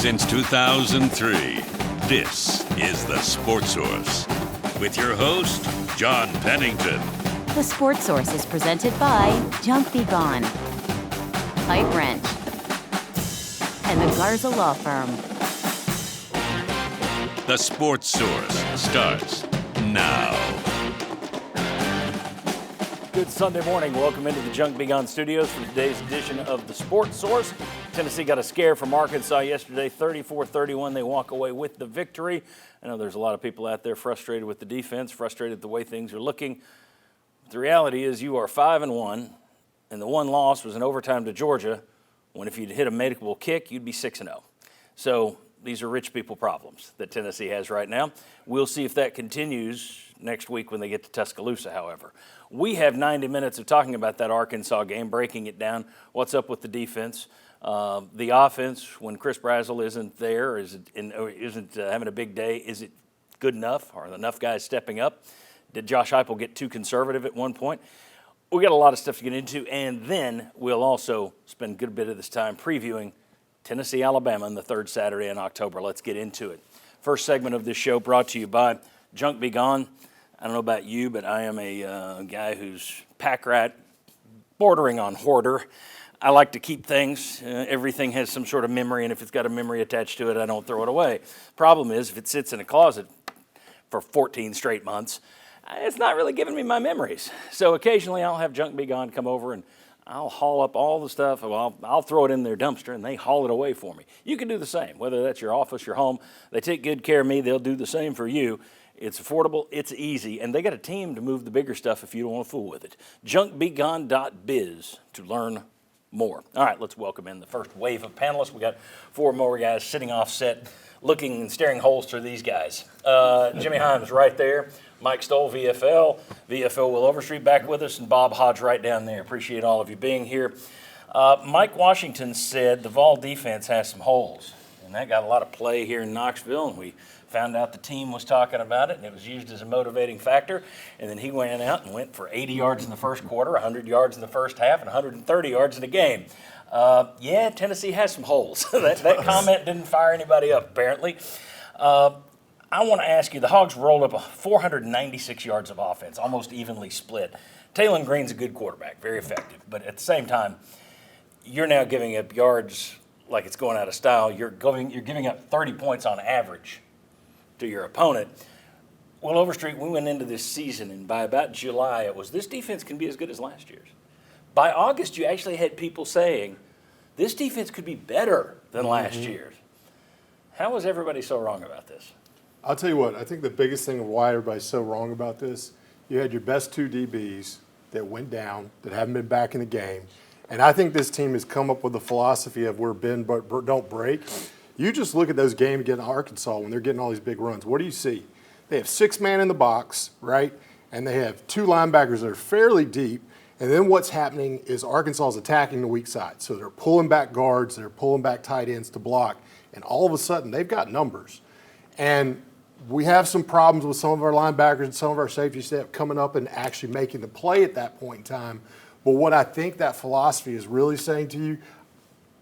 Since 2003, this is The Sports Source. With your host, John Pennington. The Sports Source is presented by Junk Be Gone, Pipe Wrench, and the Garza Law Firm. The Sports Source starts now. Good Sunday morning. Welcome into the Junk Be Gone studios for today's edition of the Sports Source. Tennessee got a scare from Arkansas yesterday, 34-31. They walk away with the victory. I know there's a lot of people out there frustrated with the defense, frustrated the way things are looking. But the reality is you are 5-1, and the one loss was in overtime to Georgia, when if you'd hit a medical kick, you'd be 6-0. So these are rich people problems that Tennessee has right now. We'll see if that continues next week when they get to Tuscaloosa, however. We have 90 minutes of talking about that Arkansas game, breaking it down, what's up with the defense, the offense when Chris Brazzell isn't there, isn't having a big day, is it good enough? Are enough guys stepping up? Did Josh Heupel get too conservative at one point? We got a lot of stuff to get into, and then we'll also spend a good bit of this time previewing Tennessee, Alabama on the third Saturday in October. Let's get into it. First segment of this show brought to you by Junk Be Gone. I don't know about you, but I am a guy who's pack rat, bordering on hoarder. I like to keep things. Everything has some sort of memory, and if it's got a memory attached to it, I don't throw it away. Problem is, if it sits in a closet for 14 straight months, it's not really giving me my memories. So occasionally I'll have Junk Be Gone come over, and I'll haul up all the stuff. Well, I'll throw it in their dumpster, and they haul it away for me. You can do the same, whether that's your office, your home. They take good care of me. They'll do the same for you. It's affordable, it's easy, and they got a team to move the bigger stuff if you don't want to fool with it. JunkBeGone.biz to learn more. All right, let's welcome in the first wave of panelists. We got four more guys sitting off set, looking and staring holes through these guys. Jimmy Himes right there. Mike Stoll, VFL. VFL Will Overstreet back with us, and Bob Hodge right down there. Appreciate all of you being here. Mike Washington said the Vol defense has some holes, and that got a lot of play here in Knoxville, and we found out the team was talking about it, and it was used as a motivating factor. And then he went out and went for 80 yards in the first quarter, 100 yards in the first half, and 130 yards in the game. Yeah, Tennessee has some holes. that comment didn't fire anybody up, apparently. I want to ask you, the Hogs rolled up 496 yards of offense, almost evenly split. Neyland Green's a good quarterback, very effective. But at the same time, you're now giving up yards like it's going out of style. You're giving up 30 points on average to your opponent. Well, Overstreet, we went into this season, and by about July, it was this defense can be as good as last year's. By August, you actually had people saying, this defense could be better than last year's. How was everybody so wrong about this? I'll tell you what, I think the biggest thing of why everybody's so wrong about this, you had your best two DBs that went down, that haven't been back in the game. And I think this team has come up with a philosophy of where bend but don't break. You just look at those games against Arkansas when they're getting all these big runs. What do you see? They have 6 man in the box, right? And they have 2 linebackers that are fairly deep. And then what's happening is Arkansas is attacking the weak side. So they're pulling back guards, they're pulling back tight ends to block. And all of a sudden, they've got numbers. And we have some problems with some of our linebackers and some of our safety staff coming up and actually making the play at that point in time. But what I think that philosophy is really saying to you,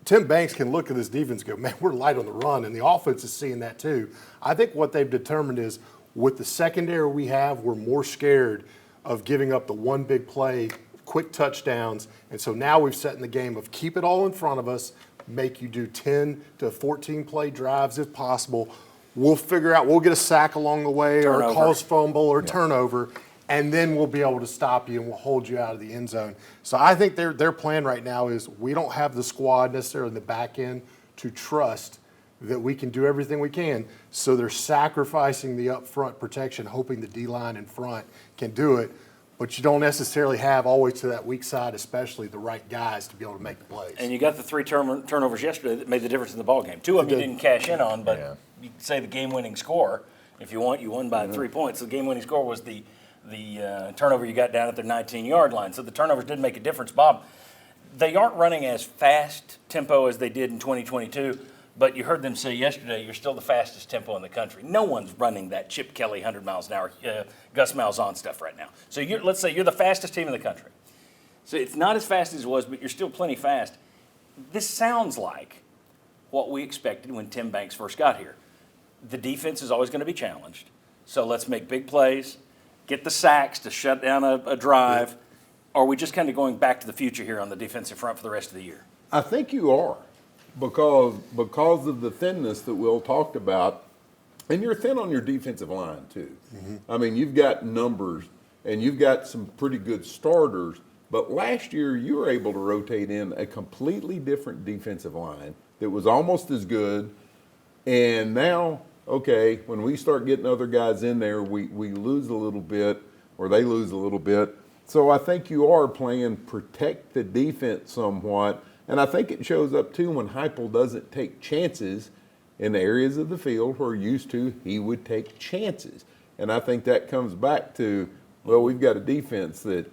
Tim Banks can look at this defense and go, man, we're light on the run, and the offense is seeing that too. I think what they've determined is with the secondary we have, we're more scared of giving up the one big play, quick touchdowns, and so now we've set in the game of keep it all in front of us, make you do 10 to 14 play drives if possible. We'll figure out, we'll get a sack along the way or a cause fumble or turnover, and then we'll be able to stop you and we'll hold you out of the end zone. So I think their plan right now is we don't have the squad necessarily in the back end to trust that we can do everything we can. So they're sacrificing the up-front protection, hoping the D-line in front can do it. But you don't necessarily have always to that weak side, especially the right guys to be able to make the plays. And you got the 3 turnovers yesterday that made the difference in the ballgame. 2 of them you didn't cash in on, but you could say the game-winning score. If you want, you won by 3 points. The game-winning score was the turnover you got down at the 19-yard line. So the turnovers did make a difference. Bob, they aren't running as fast tempo as they did in 2022, but you heard them say yesterday you're still the fastest tempo in the country. No one's running that Chip Kelly 100 miles an hour, Gus Malzahn stuff right now. So let's say you're the fastest team in the country. So it's not as fast as it was, but you're still plenty fast. This sounds like what we expected when Tim Banks first got here. The defense is always going to be challenged. So let's make big plays, get the sacks to shut down a drive. Or are we just kind of going back to the future here on the defensive front for the rest of the year? I think you are, because of the thinness that Will talked about, and you're thin on your defensive line too. I mean, you've got numbers and you've got some pretty good starters, but last year you were able to rotate in a completely different defensive line that was almost as good, and now, okay, when we start getting other guys in there, we lose a little bit, or they lose a little bit. So I think you are playing protect the defense somewhat, and I think it shows up too when Heupel doesn't take chances in the areas of the field where used to he would take chances. And I think that comes back to, well, we've got a defense that,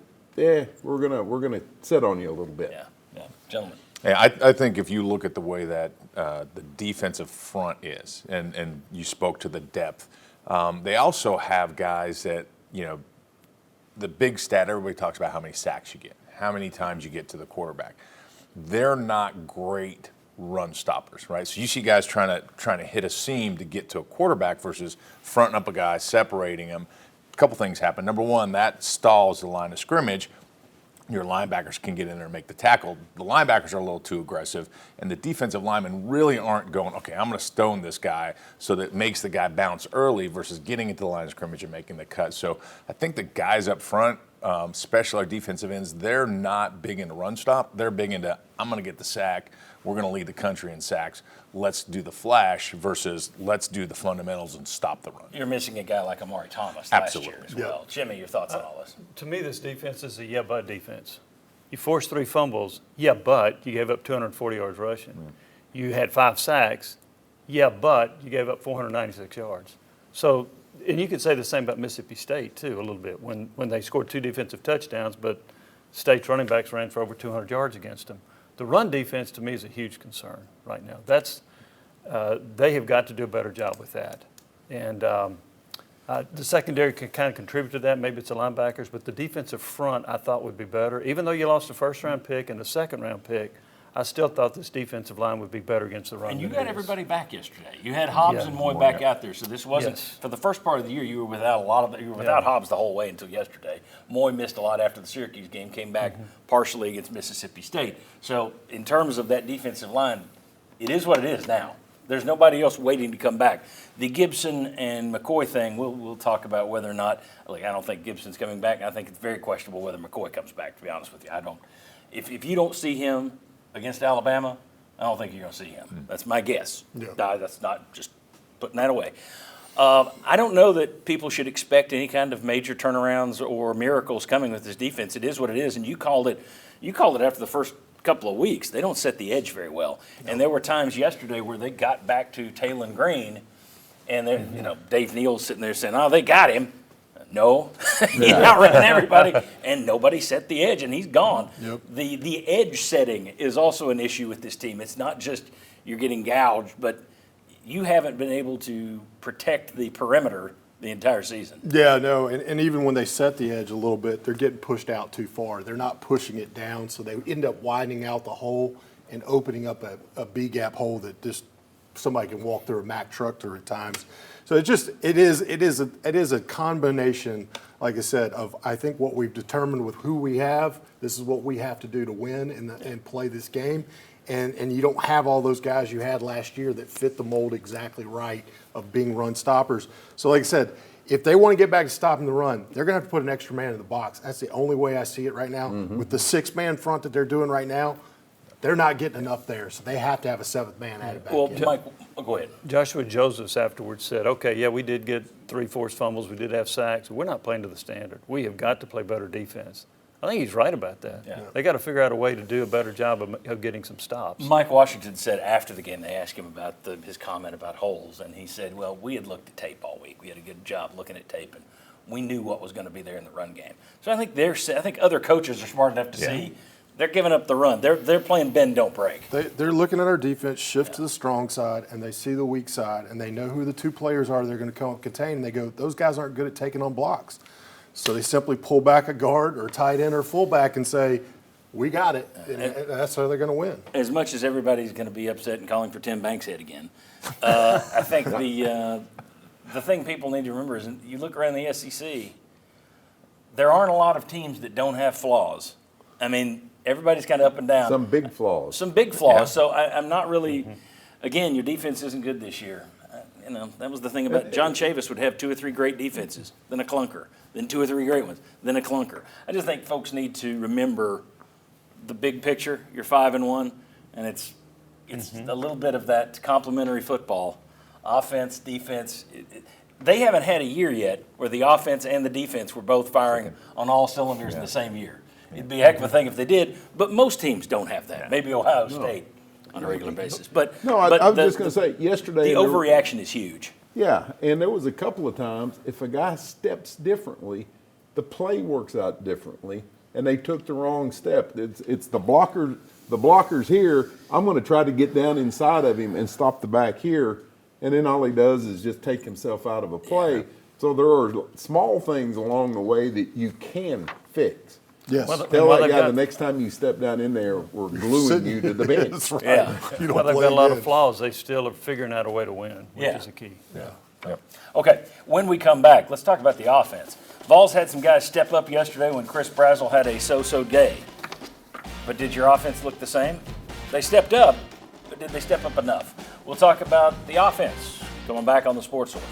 we're gonna sit on you a little bit. Yeah, gentlemen. Hey, I think if you look at the way that the defensive front is, and you spoke to the depth, they also have guys that, the big stat, everybody talks about how many sacks you get, how many times you get to the quarterback. They're not great run stoppers, right? So you see guys trying to hit a seam to get to a quarterback versus fronting up a guy, separating him. A couple things happen. Number one, that stalls the line of scrimmage. Your linebackers can get in there and make the tackle. The linebackers are a little too aggressive, and the defensive linemen really aren't going, okay, I'm going to stone this guy, so that it makes the guy bounce early versus getting into the line of scrimmage and making the cut. So I think the guys up front, especially our defensive ends, they're not big into run stop. They're big into, I'm going to get the sack. We're going to lead the country in sacks. Let's do the flash versus let's do the fundamentals and stop the run. You're missing a guy like Amari Thomas Absolutely. last year as well. Jimmy, your thoughts on all this? To me, this defense is a but defense. You forced 3 fumbles, but you gave up 240 yards rushing. You had 5 sacks, but you gave up 496 yards. So, and you could say the same about Mississippi State too, a little bit, when they scored 2 defensive touchdowns, but State's running backs ran for over 200 yards against them. The run defense to me is a huge concern right now. They have got to do a better job with that. And the secondary can kind of contribute to that. Maybe it's the linebackers, but the defensive front I thought would be better. Even though you lost the first-round pick and the second-round pick, I still thought this defensive line would be better against the run. And you got everybody back yesterday. You had Hobbs and Moy back out there, so this wasn't for the first part of the year. You were without without Hobbs the whole way until yesterday. Moy missed a lot after the Syracuse game, came back partially against Mississippi State. So in terms of that defensive line, it is what it is now. There's nobody else waiting to come back. The Gibson and McCoy thing, we'll talk about whether or not. Like, I don't think Gibson's coming back. I think it's very questionable whether McCoy comes back. To be honest with you, I don't. If you don't see him against Alabama, I don't think you're going to see him. That's my guess. Yeah. That's not just putting that away. I don't know that people should expect any kind of major turnarounds or miracles coming with this defense. It is what it is, and you called it after the first couple of weeks. They don't set the edge very well. No. And there were times yesterday where they got back to Taylon Green, and Dave Neal's sitting there saying, "Oh, they got him." No, he outran everybody, and nobody set the edge, and he's gone. Yep. The edge setting is also an issue with this team. It's not just you're getting gouged, but you haven't been able to protect the perimeter the entire season. Yeah, no, and even when they set the edge a little bit, they're getting pushed out too far. They're not pushing it down, so they end up widening out the hole and opening up a B-gap hole that just somebody can walk through a Mack truck through at times. So it is a combination, like I said, of I think what we've determined with who we have. This is what we have to do to win and play this game. And you don't have all those guys you had last year that fit the mold exactly right of being run stoppers. So like I said, if they want to get back to stopping the run, they're going to have to put an extra man in the box. That's the only way I see it right now. With the 6-man front that they're doing right now, they're not getting enough there, so they have to have a 7th man added back in. Mike, go ahead. Joshua Josephs afterwards said, okay, we did get 3 forced fumbles. We did have sacks. We're not playing to the standard. We have got to play better defense. I think he's right about that. Yeah. They got to figure out a way to do a better job of getting some stops. Mike Washington said after the game, they asked him about his comment about holes, and he said, well, we had looked at tape all week. We had a good job looking at tape, and we knew what was going to be there in the run game. So I think other coaches are smart enough to see they're giving up the run. They're playing bend, don't break. They're looking at our defense, shift to the strong side, and they see the weak side, and they know who the 2 players are they're going to come up contain, and they go, those guys aren't good at taking on blocks. So they simply pull back a guard or tight end or fullback and say, We got it, and that's how they're going to win. As much as everybody's going to be upset and calling for Tim Bankshead again, I think the thing people need to remember is you look around the SEC, there aren't a lot of teams that don't have flaws. I mean, everybody's kind of up and down. Some big flaws. Some big flaws. Yeah. So I'm not really, again, your defense isn't good this year. That was the thing about John Chavis would have 2 or 3 great defenses, then a clunker, then 2 or 3 great ones, then a clunker. I just think folks need to remember the big picture. You're 5-1, and it's a little bit of that complementary football, offense, defense. They haven't had a year yet where the offense and the defense were both firing on all cylinders in the same year. It'd be a heck of a thing if they did, but most teams don't have that. Maybe Ohio State on a regular basis. But I was just going to say, yesterday. The overreaction is huge. Yeah, and there was a couple of times, if a guy steps differently, the play works out differently, and they took the wrong step. It's the blocker's here. I'm going to try to get down inside of him and stop the back here, and then all he does is just take himself out of a play. Yeah. So there are small things along the way that you can fix. Yes. Tell that guy the next time you step down in there, we're gluing you to the bench. That's right. Yeah. You don't Well, they've play got a lot good. of flaws. They still are figuring out a way to win, which is the key. Yeah. Yep. Okay, when we come back, let's talk about the offense. Vols had some guys step up yesterday when Chris Brazzell had a so-so day. But did your offense look the same? They stepped up, but did they step up enough? We'll talk about the offense coming back on the Sports Source.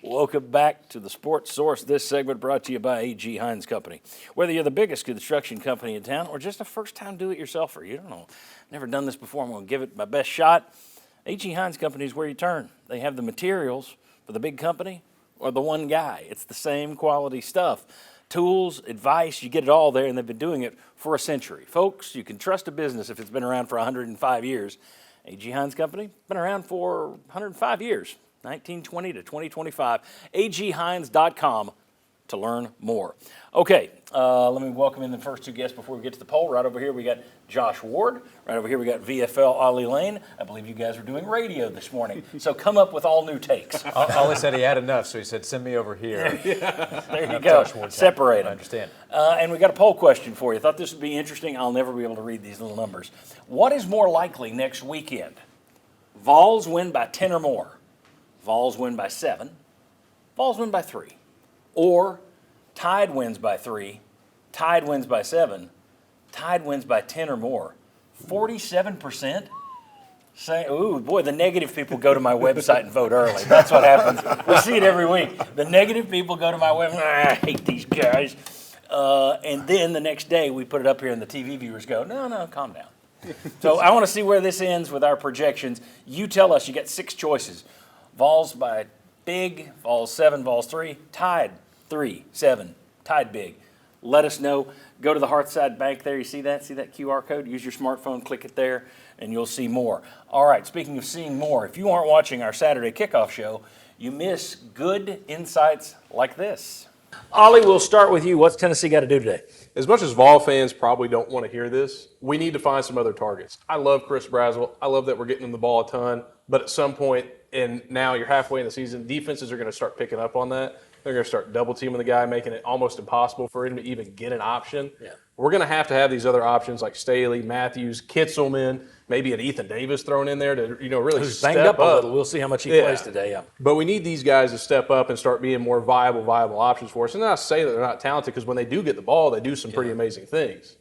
Welcome back to the Sports Source. This segment brought to you by A.G. Hines Company. Whether you're the biggest construction company in town or just a first-time do-it-yourselfer, you don't know, never done this before, I'm going to give it my best shot. A.G. Hines Company is where you turn. They have the materials for the big company or the one guy. It's the same quality stuff. Tools, advice, you get it all there, and they've been doing it for a century. Folks, you can trust a business if it's been around for 105 years. A.G. Hines Company, been around for 105 years. 1920 to 2025, aghines.com to learn more. Okay, let me welcome in the first 2 guests before we get to the poll. Right over here we got Josh Ward. Right over here we got VFL Ollie Lane. I believe you guys are doing radio this morning, so come up with all new takes. Ollie said he had enough, so he said, send me over here. There you go, separate them. I understand. And we got a poll question for you. Thought this would be interesting. I'll never be able to read these little numbers. What is more likely next weekend? Vols win by 10 or more. Vols win by 7, Vols win by 3, or Tide wins by 3, Tide wins by 7, Tide wins by 10 or more. 47% say, ooh, boy, the negative people go to my website and vote early. That's what happens. We see it every week. The negative people go to my website, I hate these guys. And then the next day we put it up here and the TV viewers go, no, calm down. So I want to see where this ends with our projections. You tell us, you got 6 choices. Vols by big, Vols 7, Vols 3, Tide 3, 7, Tide big. Let us know. Go to the Hearthside Bank there. You see that? See that QR code? Use your smartphone, click it there, and you'll see more. All right, speaking of seeing more, if you aren't watching our Saturday kickoff show, you miss good insights like this. Ollie, we'll start with you. What's Tennessee got to do today? As much as Vol fans probably don't want to hear this, we need to find some other targets. I love Chris Brazzell. I love that we're getting him the ball a ton, but at some point, and now you're halfway in the season, defenses are going to start picking up on that. They're going to start double teaming the guy, making it almost impossible for him to even get an option. Yeah. We're going to have these other options like Staley, Matthews, Kitzelman, maybe an Ethan Davis thrown in there to really Who's step banged up up. a little. We'll see how much he plays today. Yeah. But we need these guys to step up and start being more viable options for us. And not to say that they're not talented, because when they do get the ball, they do some pretty amazing things.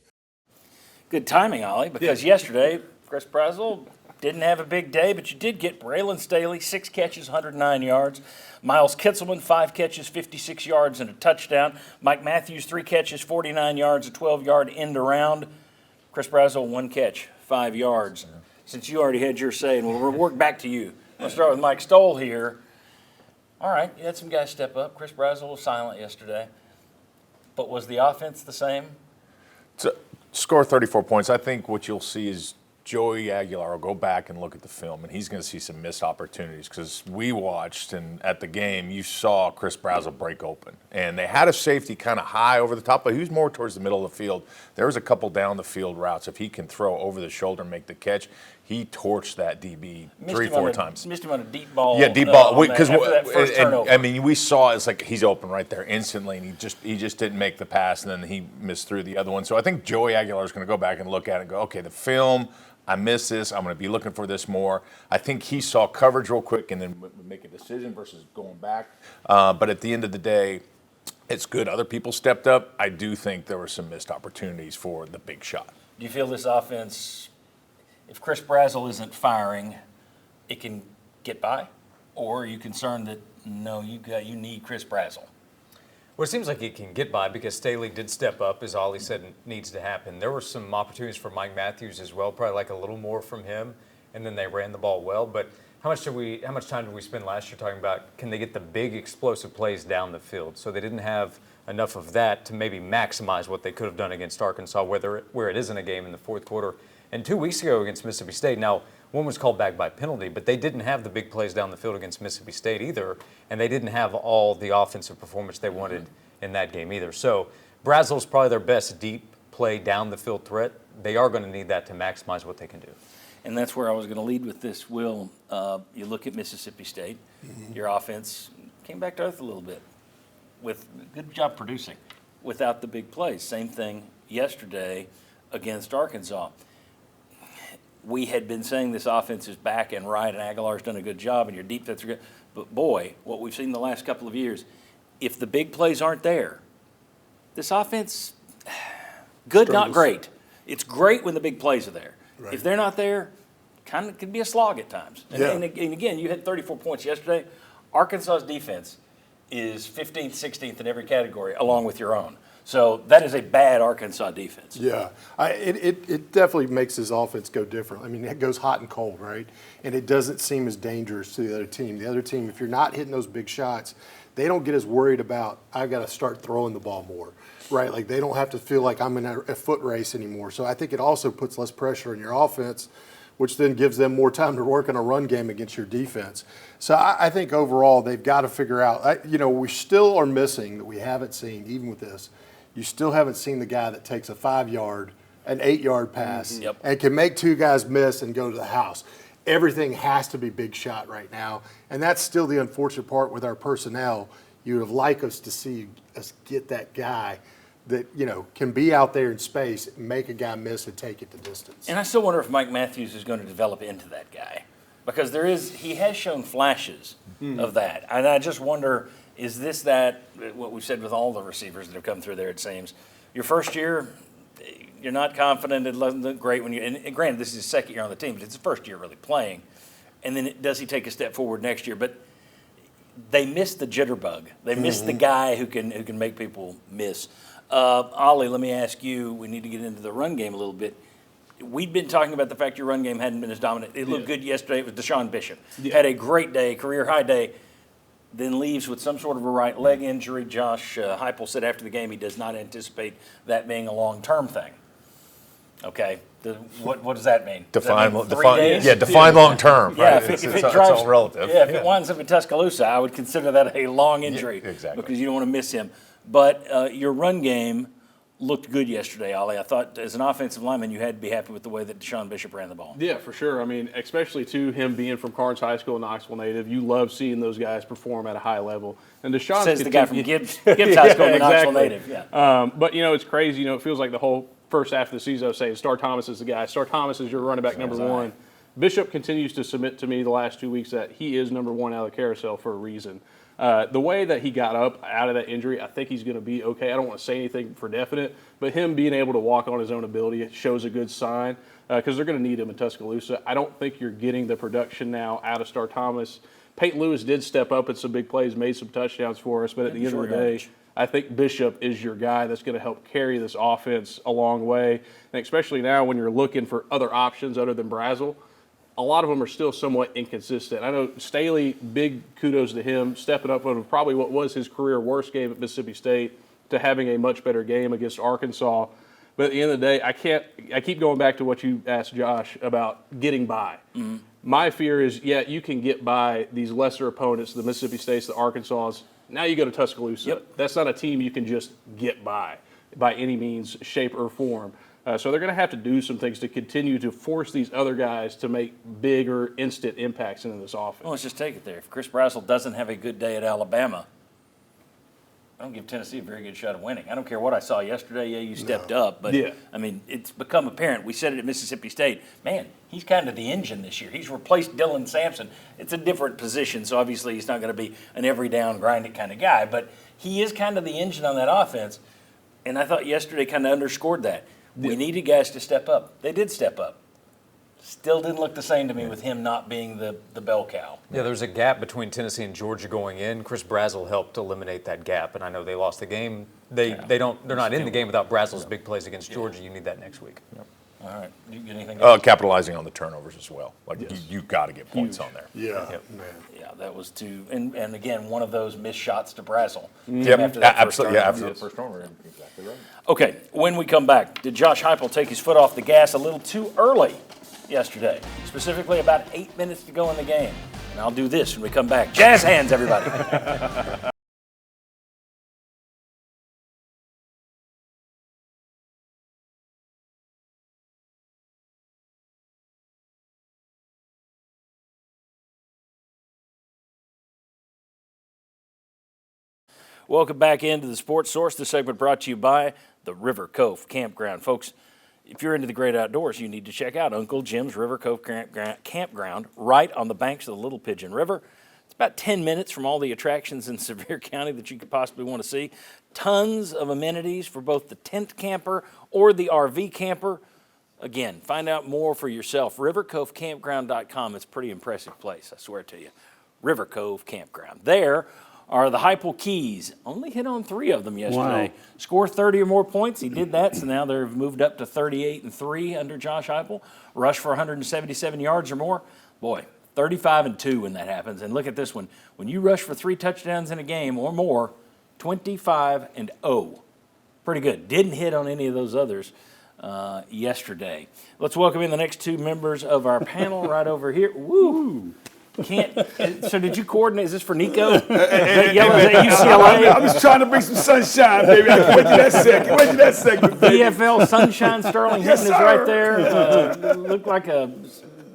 Good timing, Ollie, because yesterday Chris Brazzell didn't have a big day, but you did get Braylon Staley, 6 catches, 109 yards. Miles Kitzelman, 5 catches, 56 yards, and a touchdown. Mike Matthews, 3 catches, 49 yards, a 12-yard end around. Chris Brazzell, 1 catch, 5 yards. Since you already had your say, and we'll work back to you. Let's start with Mike Stoll here. All right, you had some guys step up. Chris Brazzell was silent yesterday. But was the offense the same? So, score 34 points. I think what you'll see is Joey Aguilar will go back and look at the film, and he's going to see some missed opportunities because we watched, and at the game, you saw Chris Brazzell break open. And they had a safety kind of high over the top, but he was more towards the middle of the field. There was a couple down the field routes. If he can throw over the shoulder and make the catch, he torched that DB three, four times. Missed him on a deep ball. Yeah, deep ball. Because that first turnover. I mean, we saw it's like he's open right there instantly, and he just didn't make the pass, and then he missed through the other one. So I think Joey Aguilar is going to go back and look at it and go, okay, the film, I missed this. I'm going to be looking for this more. I think he saw coverage real quick and then make a decision versus going back. But at the end of the day, it's good. Other people stepped up. I do think there were some missed opportunities for the big shot. Do you feel this offense, if Chris Brazzell isn't firing, it can get by? Or are you concerned that, no, you need Chris Brazzell? Well, it seems like he can get by because Staley did step up, as Ollie said needs to happen. There were some opportunities for Mike Matthews as well, probably like a little more from him, and then they ran the ball well. But how much time did we spend last year talking about can they get the big explosive plays down the field? So they didn't have enough of that to maybe maximize what they could have done against Arkansas, where it isn't a game in the fourth quarter. And 2 weeks ago against Mississippi State, now one was called back by penalty, but they didn't have the big plays down the field against Mississippi State either, and they didn't have all the offensive performance they wanted in that game either. So Brazzell's probably their best deep play down the field threat. They are going to need that to maximize what they can do. And that's where I was going to lead with this, Will. You look at Mississippi State, your offense came back to earth a little bit with good job producing without the big plays. Same thing yesterday against Arkansas. We had been saying this offense is back and right, and Aguilar's done a good job, and your deep threats are good. But, boy, what we've seen the last couple of years, if the big plays aren't there, this offense, good, not great. It's great when the big plays are there. Right. If they're not there, kind of can be a slog at times. And again, you had 34 points yesterday. Arkansas's defense is 15th, 16th in every category, along with your own. So that is a bad Arkansas defense. Yeah, it definitely makes his offense go different. I mean, it goes hot and cold, right? And it doesn't seem as dangerous to the other team. The other team, if you're not hitting those big shots, they don't get as worried about, I've got to start throwing the ball more, right? Like they don't have to feel like I'm in a foot race anymore. So I think it also puts less pressure on your offense, which then gives them more time to work on a run game against your defense. So I think overall they've got to figure out, we still are missing that we haven't seen, even with this, you still haven't seen the guy that takes a 5-yard, an 8-yard pass and can make two guys miss and go to the house. Everything has to be big shot right now, and that's still the unfortunate part with our personnel. You would have liked us to see us get that guy that, can be out there in space, make a guy miss and take it the distance. And I still wonder if Mike Matthews is going to develop into that guy because he has shown flashes of that. And I just wonder, is this what we've said with all the receivers that have come through there, it seems. Your first year, you're not confident. It doesn't look great and granted, this is his second year on the team, but it's his first year really playing. And then does he take a step forward next year? But they missed the jitterbug. They missed the guy who can make people miss. Ollie, let me ask you, we need to get into the run game a little bit. We've been talking about the fact your run game hadn't been as dominant. It looked good yesterday. It was DeSean Bishop. Had a great day, career high day, then leaves with some sort of a right leg injury. Josh Heupel said after the game he does not anticipate that being a long-term thing. Okay, what does that mean? Define long term. Yeah, right? It's all relative. Yeah, if it winds up in Tuscaloosa, I would consider that a long injury. Yeah, exactly. Because you don't want to miss him. But your run game looked good yesterday, Ollie. I thought as an offensive lineman, you had to be happy with the way that DeSean Bishop ran the ball. Yeah, for sure. I mean, especially to him being from Carnes High School, Knoxville native, you love seeing those guys perform at a high level. And DeSean says the guy from Gibbs High School, Knoxville native. Yeah. But it's crazy. It feels like the whole first half of the season I was saying Star Thomas is the guy. Star Thomas is your running back number one. Bishop continues to submit to me the last 2 weeks that he is number one out of the carousel for a reason. The way that he got up out of that injury, I think he's going to be okay. I don't want to say anything for definite, but him being able to walk on his own ability shows a good sign because they're going to need him in Tuscaloosa. I don't think you're getting the production now out of Star Thomas. Peyton Lewis did step up at some big plays, made some touchdowns for us, but at the end of the day, I think Bishop is your guy that's going to help carry this offense a long way, and especially now when you're looking for other options other than Brazzell. A lot of them are still somewhat inconsistent. I know Staley, big kudos to him, stepping up from probably what was his career worst game at Mississippi State to having a much better game against Arkansas. But at the end of the day, I keep going back to what you asked Josh about getting by. Mm-hmm. My fear is, you can get by these lesser opponents, the Mississippi States, the Arkansas. Now you go to Tuscaloosa. Yep. That's not a team you can just get by any means, shape, or form. So they're going to have to do some things to continue to force these other guys to make bigger, instant impacts into this offense. Well, let's just take it there. If Chris Brazzell doesn't have a good day at Alabama, I don't give Tennessee a very good shot of winning. I don't care what I saw yesterday. Yeah, you stepped up. But, I mean, it's become apparent. We said it at Mississippi State. Man, he's kind of the engine this year. He's replaced Dylan Sampson. It's a different position, so obviously he's not going to be an every-down, grind-it kind of guy. But he is kind of the engine on that offense. And I thought yesterday kind of underscored that. We needed guys to step up. They did step up. Still didn't look the same to me with him not being the bell cow. Yeah, there's a gap between Tennessee and Georgia going in. Chris Brazzell helped eliminate that gap, and I know they lost the game. They're not in the game without Brazzell's big plays against Georgia. You need that next week. Yep. All right. You get anything else? Capitalizing on the turnovers as well. Like you got to get points on there. Yeah, man. Yeah, that was too. And again, one of those missed shots to Brazzell. Yep. Absolutely. Yeah, after the first turnover. Exactly right. Okay, when we come back, did Josh Heupel take his foot off the gas a little too early yesterday? Specifically about 8 minutes to go in the game. And I'll do this when we come back. Jazz hands, everybody. Welcome back into the Sports Source. This segment brought to you by the River Cove Campground. Folks, if you're into the great outdoors, you need to check out Uncle Jim's River Cove Campground right on the banks of the Little Pigeon River. It's about 10 minutes from all the attractions in Sevier County that you could possibly want to see. Tons of amenities for both the tent camper or the RV camper. Again, find out more for yourself. RiverCoveCampground.com. It's a pretty impressive place, I swear to you. River Cove Campground. There are the Heupel keys. Only hit on 3 of them yesterday. Wow. Score 30 or more points. He did that, so now they've moved up to 38-3 under Josh Heupel. Rush for 177 yards or more. Boy, 35-2 when that happens. And look at this one. When you rush for 3 touchdowns in a game or more, 25-0. Pretty good. Didn't hit on any of those others yesterday. Let's welcome in the next 2 members of our panel right over here. Woo! So did you coordinate? Is this for Nico? Is that UCLA? I'm just trying to bring some sunshine, baby. I can wait to that segment. PFL Sunshine Sterling Hinton is right there. Looked like a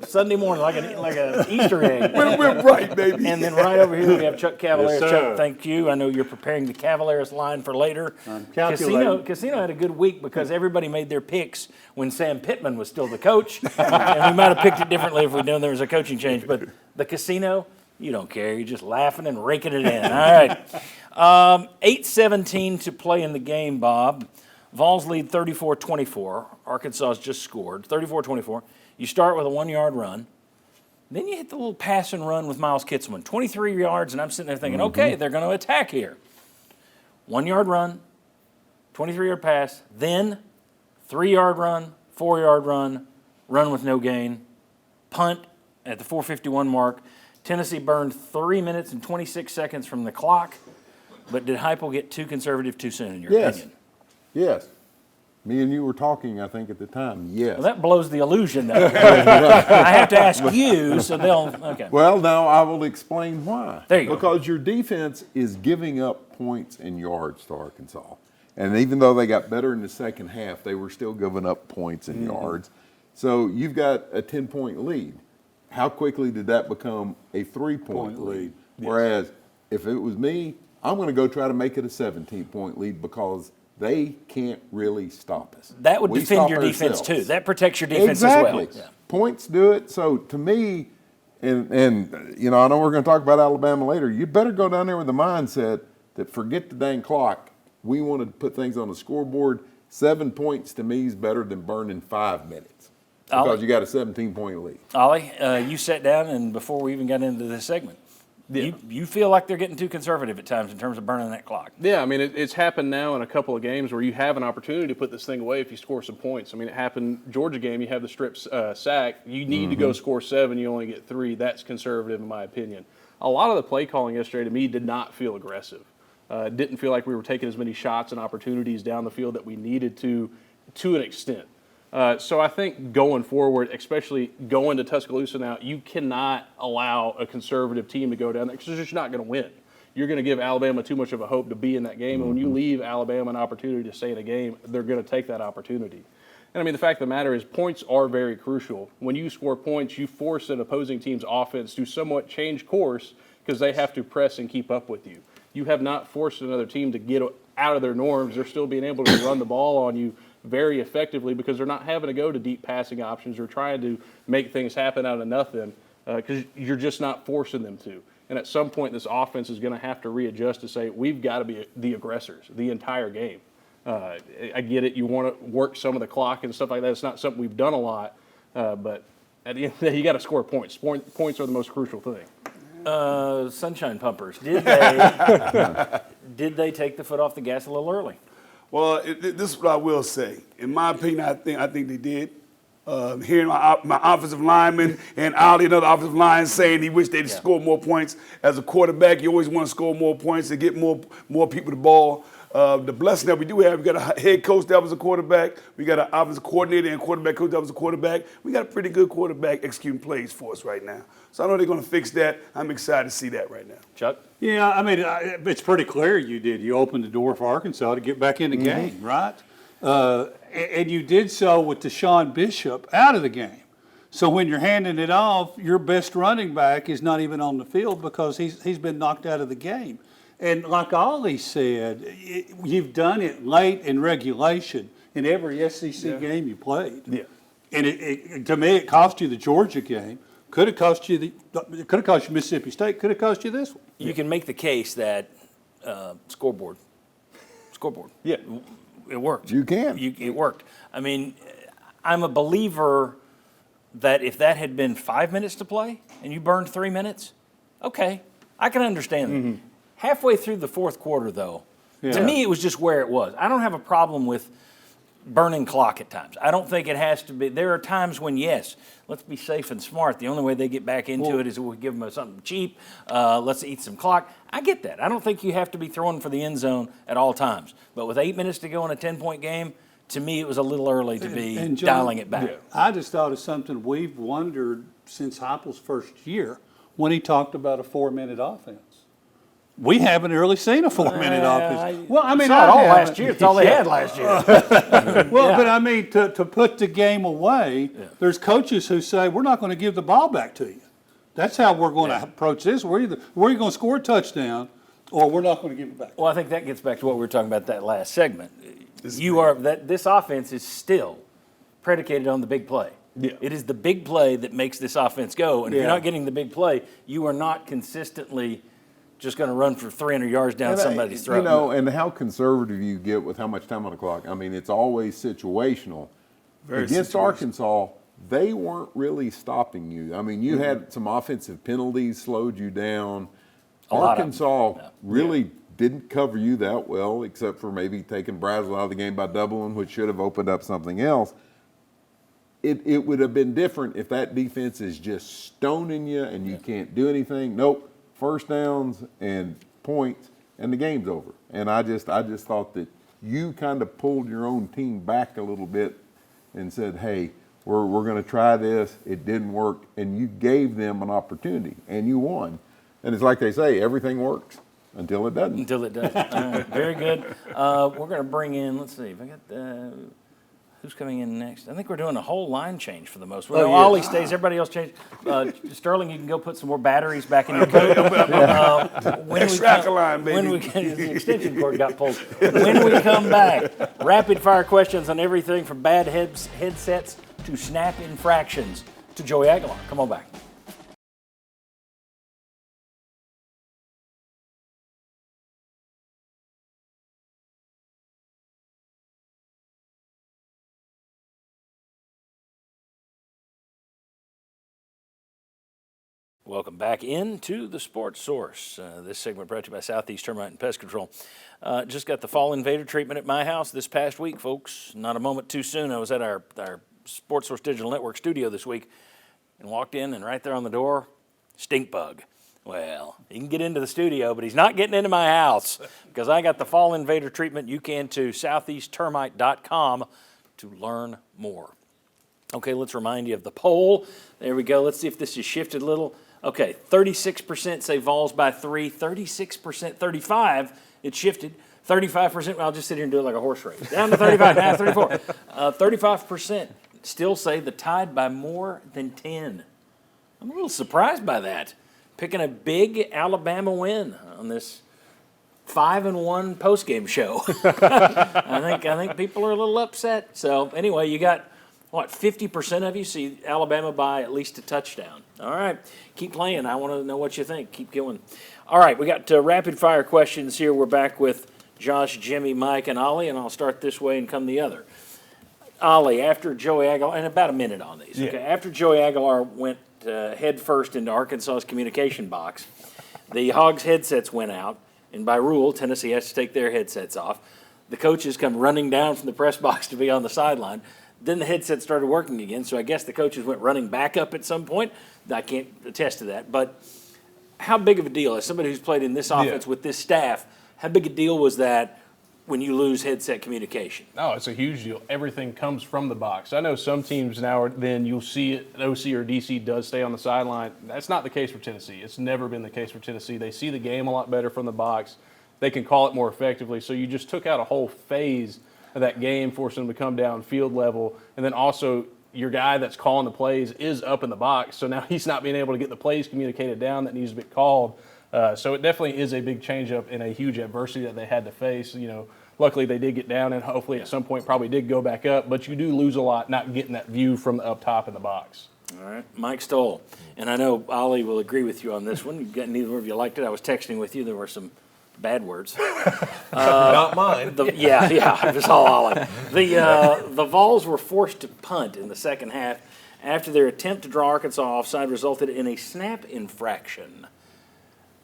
Sunday morning, like an Easter egg. We're bright, baby. And then right over here we have Chuck Cavalaris. Yes, Chuck, thank you. I know you're preparing the Cavalaris line for later. Casino had a good week because everybody made their picks when Sam Pittman was still the coach. And we might have picked it differently if we'd known there was a coaching change. But the Casino, you don't care. You're just laughing and raking it in. All right. 8:17 to play in the game, Bob. Vols lead 34-24. Arkansas has just scored, 34-24. You start with a 1-yard run. Then you hit the little pass and run with Miles Kitselman, 23 yards, and I'm sitting there thinking, okay, they're going to attack here. 1-yard run, 23-yard pass, then 3-yard run, 4-yard run, run with no gain, punt at the 4:51 mark. Tennessee burned 3 minutes and 26 seconds from the clock, but did Heupel get too conservative too soon in your opinion? Yes. Me and you were talking, I think, at the time. Yes. Well, that blows the illusion, though. I have to ask you, so they'll, okay. Well, now I will explain why. There you go. Because your defense is giving up points and yards to Arkansas. And even though they got better in the second half, they were still giving up points and yards. So you've got a 10-point lead. How quickly did that become a 3-point lead? Yes. Whereas if it was me, I'm going to go try to make it a 17-point lead because they can't really stop us. That would defend your defense too. That protects your defense as well. Exactly. Yeah. Points do it. So to me, and you know, I know we're going to talk about Alabama later. You better go down there with the mindset that forget the dang clock. We want to put things on the scoreboard. 7 points to me is better than burning 5 minutes because you got a 17-point lead. Ollie, you sat down, and before we even got into this segment, you feel like they're getting too conservative at times in terms of burning that clock. Yeah, I mean, it's happened now in a couple of games where you have an opportunity to put this thing away if you score some points. I mean, it happened Georgia game. You have the strip sack. You need to go score 7. You only get 3. That's conservative in my opinion. A lot of the play calling yesterday to me did not feel aggressive. Didn't feel like we were taking as many shots and opportunities down the field that we needed to to an extent. So I think going forward, especially going to Tuscaloosa now, you cannot allow a conservative team to go down there because they're just not going to win. You're going to give Alabama too much of a hope to be in that game. And when you leave Alabama an opportunity to stay in a game, they're going to take that opportunity. And I mean, the fact of the matter is points are very crucial. When you score points, you force an opposing team's offense to somewhat change course because they have to press and keep up with you. You have not forced another team to get out of their norms. They're still being able to run the ball on you very effectively because they're not having to go to deep passing options or trying to make things happen out of nothing because you're just not forcing them to. And at some point, this offense is going to have to readjust to say, we've got to be the aggressors the entire game. I get it. You want to work some of the clock and stuff like that. It's not something we've done a lot. But at the end of the day, you got to score points. Points are the most crucial thing. Sunshine Pumpers, did they take the foot off the gas a little early? Well, this is what I will say. In my opinion, I think they did. Hearing my offensive lineman and Ali, another offensive line, saying he wished they'd score more points. As a quarterback, you always want to score more points and get more people the ball. The blessing that we do have, we got a head coach that was a quarterback. We got an offensive coordinator and quarterback coach that was a quarterback. We got a pretty good quarterback executing plays for us right now. So I know they're going to fix that. I'm excited to see that right now. Chuck? Yeah, I mean, it's pretty clear you did. You opened the door for Arkansas to get back in the game, right? And you did so with DeSean Bishop out of the game. So when you're handing it off, your best running back is not even on the field because he's been knocked out of the game. And like Ollie said, you've done it late in regulation in every SEC game you played. Yeah. And to me, it cost you the Georgia game. Could have cost you Mississippi State. Could have cost you this one. You can make the case that scoreboard. Yeah. It worked. You can. It worked. I mean, I'm a believer that if that had been 5 minutes to play and you burned 3 minutes, okay, I can understand that. Halfway through the fourth quarter, though, to me it was just where it was. I don't have a problem with burning clock at times. I don't think it has to be. There are times when, yes, let's be safe and smart. The only way they get back into it is if we give them something cheap. Let's eat some clock. I get that. I don't think you have to be throwing for the end zone at all times. But with 8 minutes to go in a 10-point game, to me it was a little early to be John, dialing it back. I just thought of something we've wondered since Heupel's first year when he talked about a 4-minute offense. We haven't really seen a 4-minute offense. Well, I mean, not all last year. It's all they had last year. But I mean, to put the game away, there's coaches who say, we're not going to give the ball back to you. That's how we're going to approach this. We're either going to score a touchdown or we're not going to give it back. Well, I think that gets back to what we were talking about that last segment. This offense is still predicated on the big play. Yeah. It is the big play that makes this offense go. And if you're not getting the big play, you are not consistently just going to run for 300 yards down somebody's throat. You know, and how conservative you get with how much time on the clock. I mean, it's always situational. Against Arkansas, they weren't really stopping you. I mean, you had some offensive penalties, slowed you down. Arkansas really didn't cover you that well, except for maybe taking Brazzell out of the game by doubling, which should have opened up something else. It would have been different if that defense is just stoning you and you can't do anything. Nope. First downs and points, and the game's over. And I just thought that you kind of pulled your own team back a little bit and said, hey, we're going to try this. It didn't work. And you gave them an opportunity, and you won. And it's like they say, everything works until it doesn't. Until it doesn't. Very good. We're going to bring in, let's see, if I got who's coming in next? I think we're doing a whole line change for the most. Well, Ollie stays. Everybody else changes. Sterling, you can go put some more batteries back in your coat. Extract a line, baby. The extension cord got pulled. When we come back, rapid fire questions on everything from bad headsets to snap infractions to Joey Aguilar. Come on back. Welcome back into the Sports Source. This segment brought to you by Southeast Termite and Pest Control. Just got the fall invader treatment at my house this past week, folks. Not a moment too soon. I was at our Sports Source Digital Network studio this week and walked in, and right there on the door, stink bug. Well, he can get into the studio, but he's not getting into my house because I got the fall invader treatment. You can too. SoutheastTermite.com. to learn more. Okay, let's remind you of the poll. There we go. Let's see if this has shifted a little. Okay, 36% say Vols by 3, 36%, 35%, it shifted. 35%, I'll just sit here and do it like a horse race. Down to 35, now 34. 35% still say the Tide by more than 10. I'm a little surprised by that. Picking a big Alabama win on this 5-1 postgame show. I think people are a little upset. So anyway, you got, 50% of you see Alabama by at least a touchdown. All right, keep playing. I want to know what you think. Keep going. All right, we got rapid fire questions here. We're back with Josh, Jimmy, Mike, and Ollie, and I'll start this way and come the other. Ollie, after Joey Aguilar, and about a minute on these. Okay, after Joey Aguilar went head first into Arkansas's communication box, the Hogs headsets went out, and by rule, Tennessee has to take their headsets off. The coaches come running down from the press box to be on the sideline. Then the headset started working again, so I guess the coaches went running back up at some point. I can't attest to that, but how big of a deal, as somebody who's played in this offense with this staff, how big a deal was that when you lose headset communication? No, it's a huge deal. Everything comes from the box. I know some teams now or then you'll see it, an OC or DC does stay on the sideline. That's not the case for Tennessee. It's never been the case for Tennessee. They see the game a lot better from the box. They can call it more effectively. So you just took out a whole phase of that game, forcing them to come down field level. And then also your guy that's calling the plays is up in the box. So now he's not being able to get the plays communicated down that needs to be called. So it definitely is a big change-up and a huge adversity that they had to face. Luckily they did get down and hopefully at some point probably did go back up. But you do lose a lot not getting that view from the up top in the box. All right, Mike Stoll. And I know Ollie will agree with you on this one. Neither of you liked it. I was texting with you. There were some bad words. Not mine. Yeah, it was all Ollie. The Vols were forced to punt in the second half after their attempt to draw Arkansas offside resulted in a snap infraction.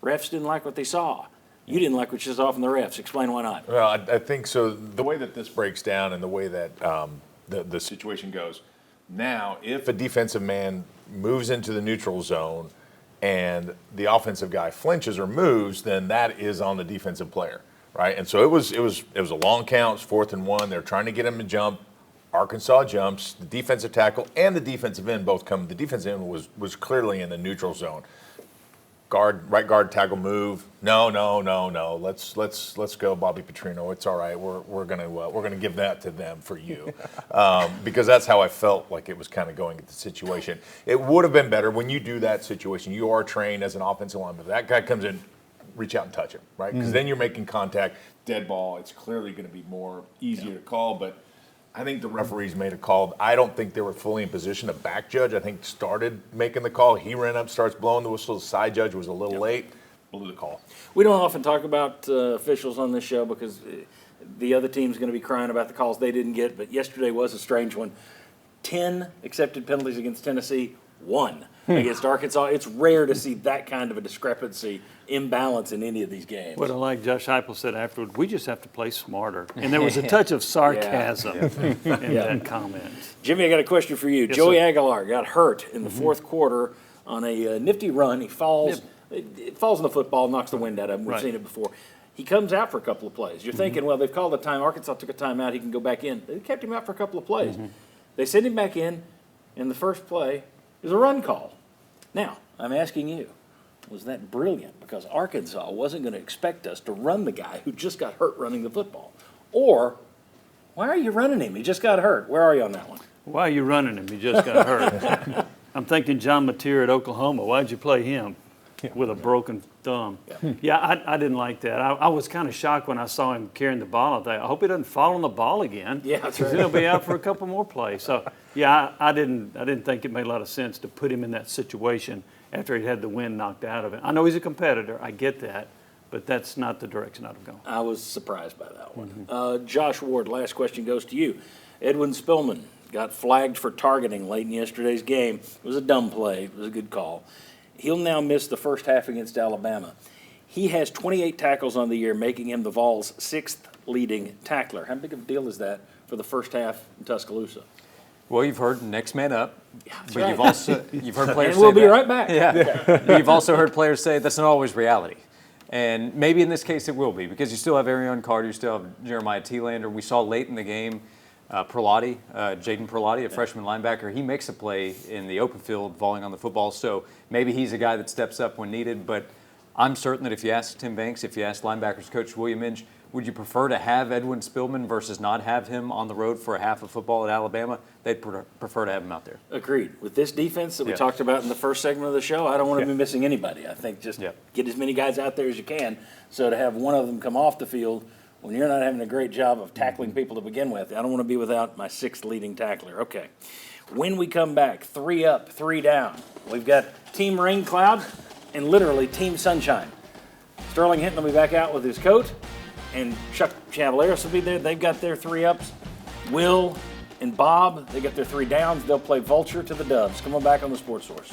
Refs didn't like what they saw. You didn't like what you saw from the refs. Explain why not. Well, I think so. The way that this breaks down and the way that the situation goes, now if a defensive man moves into the neutral zone and the offensive guy flinches or moves, then that is on the defensive player, right? And so it was a long count, 4th and 1. They're trying to get him to jump. Arkansas jumps. The defensive tackle and the defensive end both come. The defensive end was clearly in the neutral zone. Right guard tackle move. No. Let's go, Bobby Petrino. It's all right. We're gonna give that to them for you, because that's how I felt like it was kind of going at the situation. It would have been better when you do that situation. You are trained as an offensive lineman. If that guy comes in, reach out and touch him, right? Because then you're making contact. Dead ball. It's clearly going to be more easier to call, but I think the referees made a call. I don't think they were fully in position. The back judge, I think, started making the call. He ran up, starts blowing the whistle. The side judge was a little late, blew the call. We don't often talk about officials on this show because the other team's going to be crying about the calls they didn't get, but yesterday was a strange one. 10 accepted penalties against Tennessee, 1 against Arkansas. It's rare to see that kind of a discrepancy, imbalance in any of these games. What I like Josh Heupel said afterward, we just have to play smarter. And there was a touch of sarcasm in that comment. Jimmy, I got a question for you. Yes, Joey sir. Aguilar got hurt in the fourth quarter on a nifty run. He falls. It falls in the football, knocks the wind out of him. We've seen it before. He comes out for a couple of plays. You're thinking, well, they've called a time. Arkansas took a timeout. He can go back in. They kept him out for a couple of plays. They sent him back in the first play. There's a run call. Now, I'm asking you, was that brilliant? Because Arkansas wasn't going to expect us to run the guy who just got hurt running the football. Or, why are you running him? He just got hurt. Where are you on that one? Why are you running him? He just got hurt. I'm thinking John Mateer at Oklahoma. Why'd you play him with a broken thumb? I didn't like that. I was kind of shocked when I saw him carrying the ball. I thought, I hope he doesn't fall on the ball again. Yeah, that's right. He'll be out for a couple more plays. So, I didn't think it made a lot of sense to put him in that situation after he had the wind knocked out of it. I know he's a competitor. I get that. But that's not the direction I'd have gone. I was surprised by that one. Josh Ward, last question goes to you. Edwin Spillman got flagged for targeting late in yesterday's game. It was a dumb play. It was a good call. He'll now miss the first half against Alabama. He has 28 tackles on the year, making him the Vols' 6th leading tackler. How big of a deal is that for the first half in Tuscaloosa? Well, you've heard next man up, but right. you've heard players and we'll say be right back. Yeah. You've also heard players say that's not always reality. And maybe in this case it will be, because you still have Arion Carter, you still have Jeremiah Thielander. We saw late in the game Jaden Perlotti, a freshman linebacker, he makes a play in the open field falling on the football. So maybe he's a guy that steps up when needed. But I'm certain that if you ask Tim Banks, if you ask linebackers coach William Inge, would you prefer to have Edwin Spillman versus not have him on the road for a half of football at Alabama? They'd prefer to have him out there. Agreed. With this defense that we talked about in the first segment of the show, I don't want to be missing anybody. I think just get as many guys out there as you can. So to have one of them come off the field when you're not having a great job of tackling people to begin with, I don't want to be without my 6th leading tackler. Okay. When we come back, 3 up, 3 down. We've got Team Rain Cloud and literally Team Sunshine. Sterling Hinton will be back out with his coat, and Chuck Cavalaris will be there. They've got their 3 ups. Will and Bob, they got their 3 downs. They'll play Vulture to the Doves. Come on back on the Sports Source.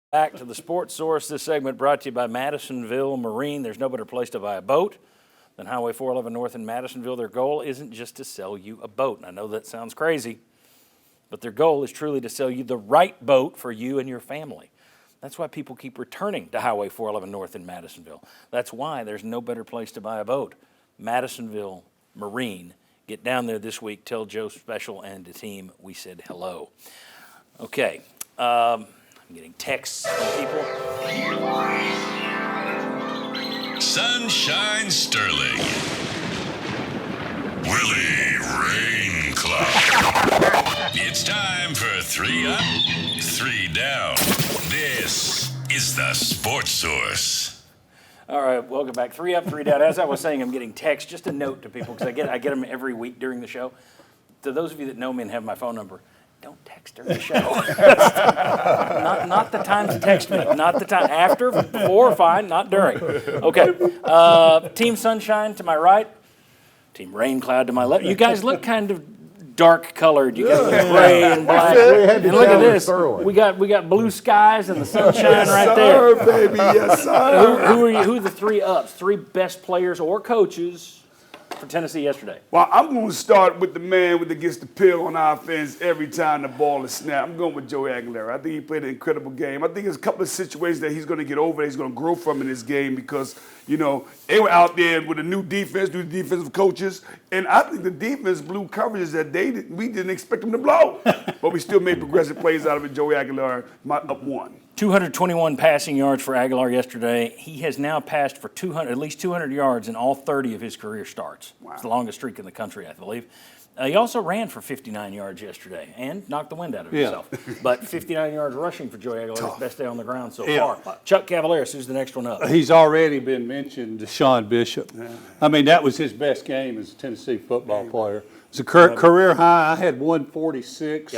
Back to the Sports Source. This segment brought to you by Madisonville Marine. There's no better place to buy a boat than Highway 411 North in Madisonville. Their goal isn't just to sell you a boat. And I know that sounds crazy, but their goal is truly to sell you the right boat for you and your family. That's why people keep returning to Highway 411 North in Madisonville. That's why there's no better place to buy a boat. Madisonville Marine. Get down there this week. Tell Joe Special and the team we said hello. Okay. I'm getting texts from people. Sunshine Sterling. Willie Rain Cloud. It's time for 3 up, 3 down. This is the Sports Source. All right, welcome back. 3 up, 3 down. As I was saying, I'm getting texts. Just a note to people because I get them every week during the show. To those of you that know me and have my phone number, don't text during the show. not the time to text me. Not the time. After, before, fine. Not during. Okay. Team Sunshine to my right. Team Rain Cloud to my left. You guys look kind of dark colored. You got the gray and black. And look at this. We got blue skies and the sunshine right there. Yes, sir, baby. Yes, sir. Who are the 3 ups? 3 best players or coaches for Tennessee yesterday? Well, I'm going to start with the man that gets the pill on offense every time the ball is snapped. I'm going with Joey Aguilar. I think he played an incredible game. I think there's a couple of situations that he's going to get over, that he's going to grow from in this game because, you know, they were out there with a new defense, new defensive coaches, and I think the defense blew coverages that we didn't expect them to blow. But we still made progressive plays out of it. Joey Aguilar, my up 1. 221 passing yards for Aguilar yesterday. He has now passed for at least 200 yards in all 30 of his career starts. Wow. It's the longest streak in the country, I believe. He also ran for 59 yards yesterday and knocked the wind out of himself. But 59 yards rushing for Joey Aguilar, his best day on the ground so far. Chuck Cavalaris, who's the next one up? He's already been mentioned, DeSean Bishop. I mean, that was his best game as a Tennessee football player. It's a career high. I had 146,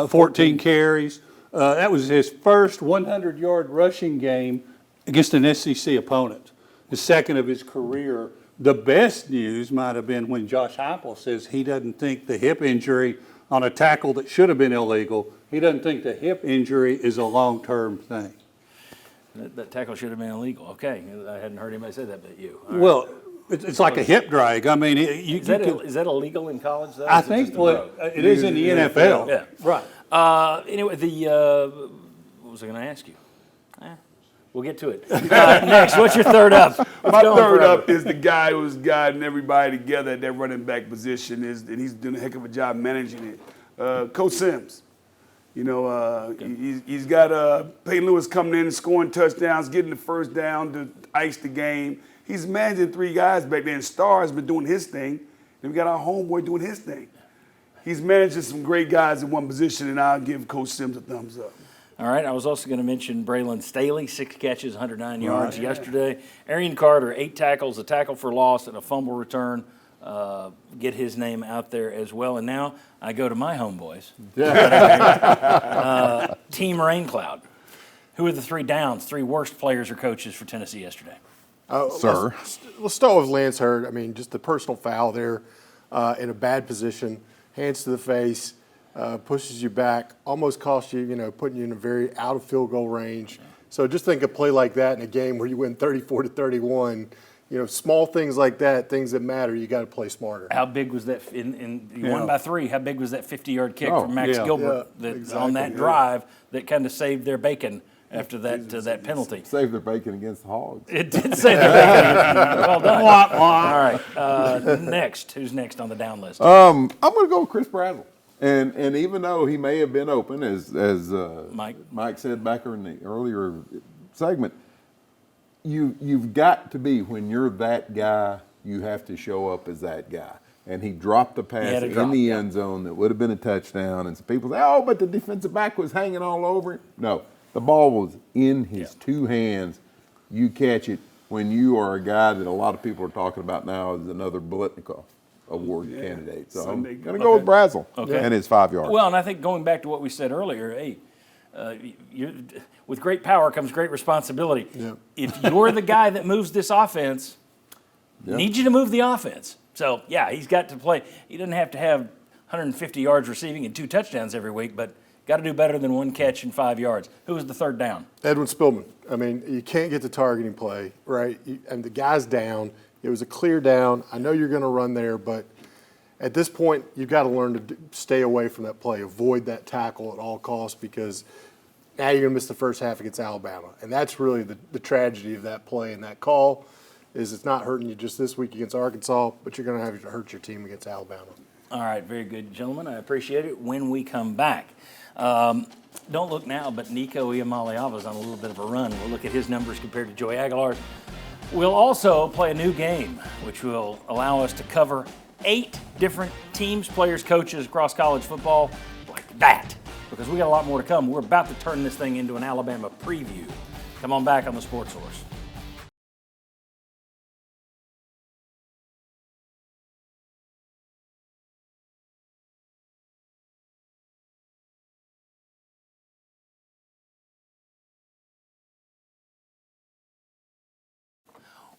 14 carries. That was his first 100-yard rushing game against an SEC opponent, the second of his career. The best news might have been when Josh Heupel says he doesn't think the hip injury on a tackle that should have been illegal, he doesn't think the hip injury is a long-term thing. That tackle should have been illegal. Okay, I hadn't heard anybody say that but you. Well, it's like a hip drag. I mean, is that illegal in college, though? I think it is in the NFL. Yeah. Right. Anyway, what was I going to ask you? We'll get to it. Next, what's your 3rd up? My 3rd up is the guy who's guiding everybody together at that running back position, and he's doing a heck of a job managing it. Coach Sims. You know, he's got Peyton Lewis coming in and scoring touchdowns, getting the first down to ice the game. He's managing 3 guys back there, and Starr's been doing his thing. Then we got our homeboy doing his thing. He's managing some great guys in one position, and I'll give Coach Sims a thumbs up. All right, I was also going to mention Braylon Staley, 6 catches, 109 yards yesterday. Arian Carter, 8 tackles, a tackle for loss, and a fumble return. Get his name out there as well. And now I go to my homeboys. Team Rain Cloud. Who are the 3 downs, 3 worst players or coaches for Tennessee yesterday? Sir. Let's start with Lance Hurd. I mean, just the personal foul there in a bad position, hands to the face. Pushes you back, almost costs you, putting you in a very out of field goal range. So just think a play like that in a game where you win 34-31, small things like that, things that matter, you got to play smarter. How big was that you won by 3? How big was that 50-yard kick from Max yeah. Gilbert Yeah, that exactly, on that yeah. drive that kind of saved their bacon after that penalty? Save their bacon against the Hogs. It did save their bacon. Well done. All right. Next, who's next on the down list? I'm going to go with Chris Brazzell. And even though he may have been open, as Mike said back in the earlier segment, you've got to be, when you're that guy, you have to show up as that guy. And he dropped the pass in the end zone that would have been a touchdown. And some people say, oh, but the defensive back was hanging all over him. No, the ball was in his 2 hands. You catch it when you are a guy that a lot of people are talking about now as another Biletnikoff Award candidate. So I'm going to go with Brazzell and his 5 yards. Well, and I think going back to what we said earlier, hey, with great power comes great responsibility. Yep. If you're the guy that moves this offense, need you to move the offense. So, yeah, he's got to play. He doesn't have to have 150 yards receiving and 2 touchdowns every week, but got to do better than 1 catch and 5 yards. Who was the third down? Edwin Spillman. I mean, you can't get the targeting play, right? And the guy's down. It was a clear down. I know you're going to run there, but at this point, you've got to learn to stay away from that play, avoid that tackle at all costs, because now you're going to miss the first half against Alabama. And that's really the tragedy of that play and that call, is it's not hurting you just this week against Arkansas, but you're going to have to hurt your team against Alabama. All right, very good, gentlemen. I appreciate it. When we come back, don't look now, but Nico Iamaleava is on a little bit of a run. We'll look at his numbers compared to Joey Aguilar. We'll also play a new game, which will allow us to cover 8 different teams, players, coaches across college football like that, because we got a lot more to come. We're about to turn this thing into an Alabama preview. Come on back on the Sports Source.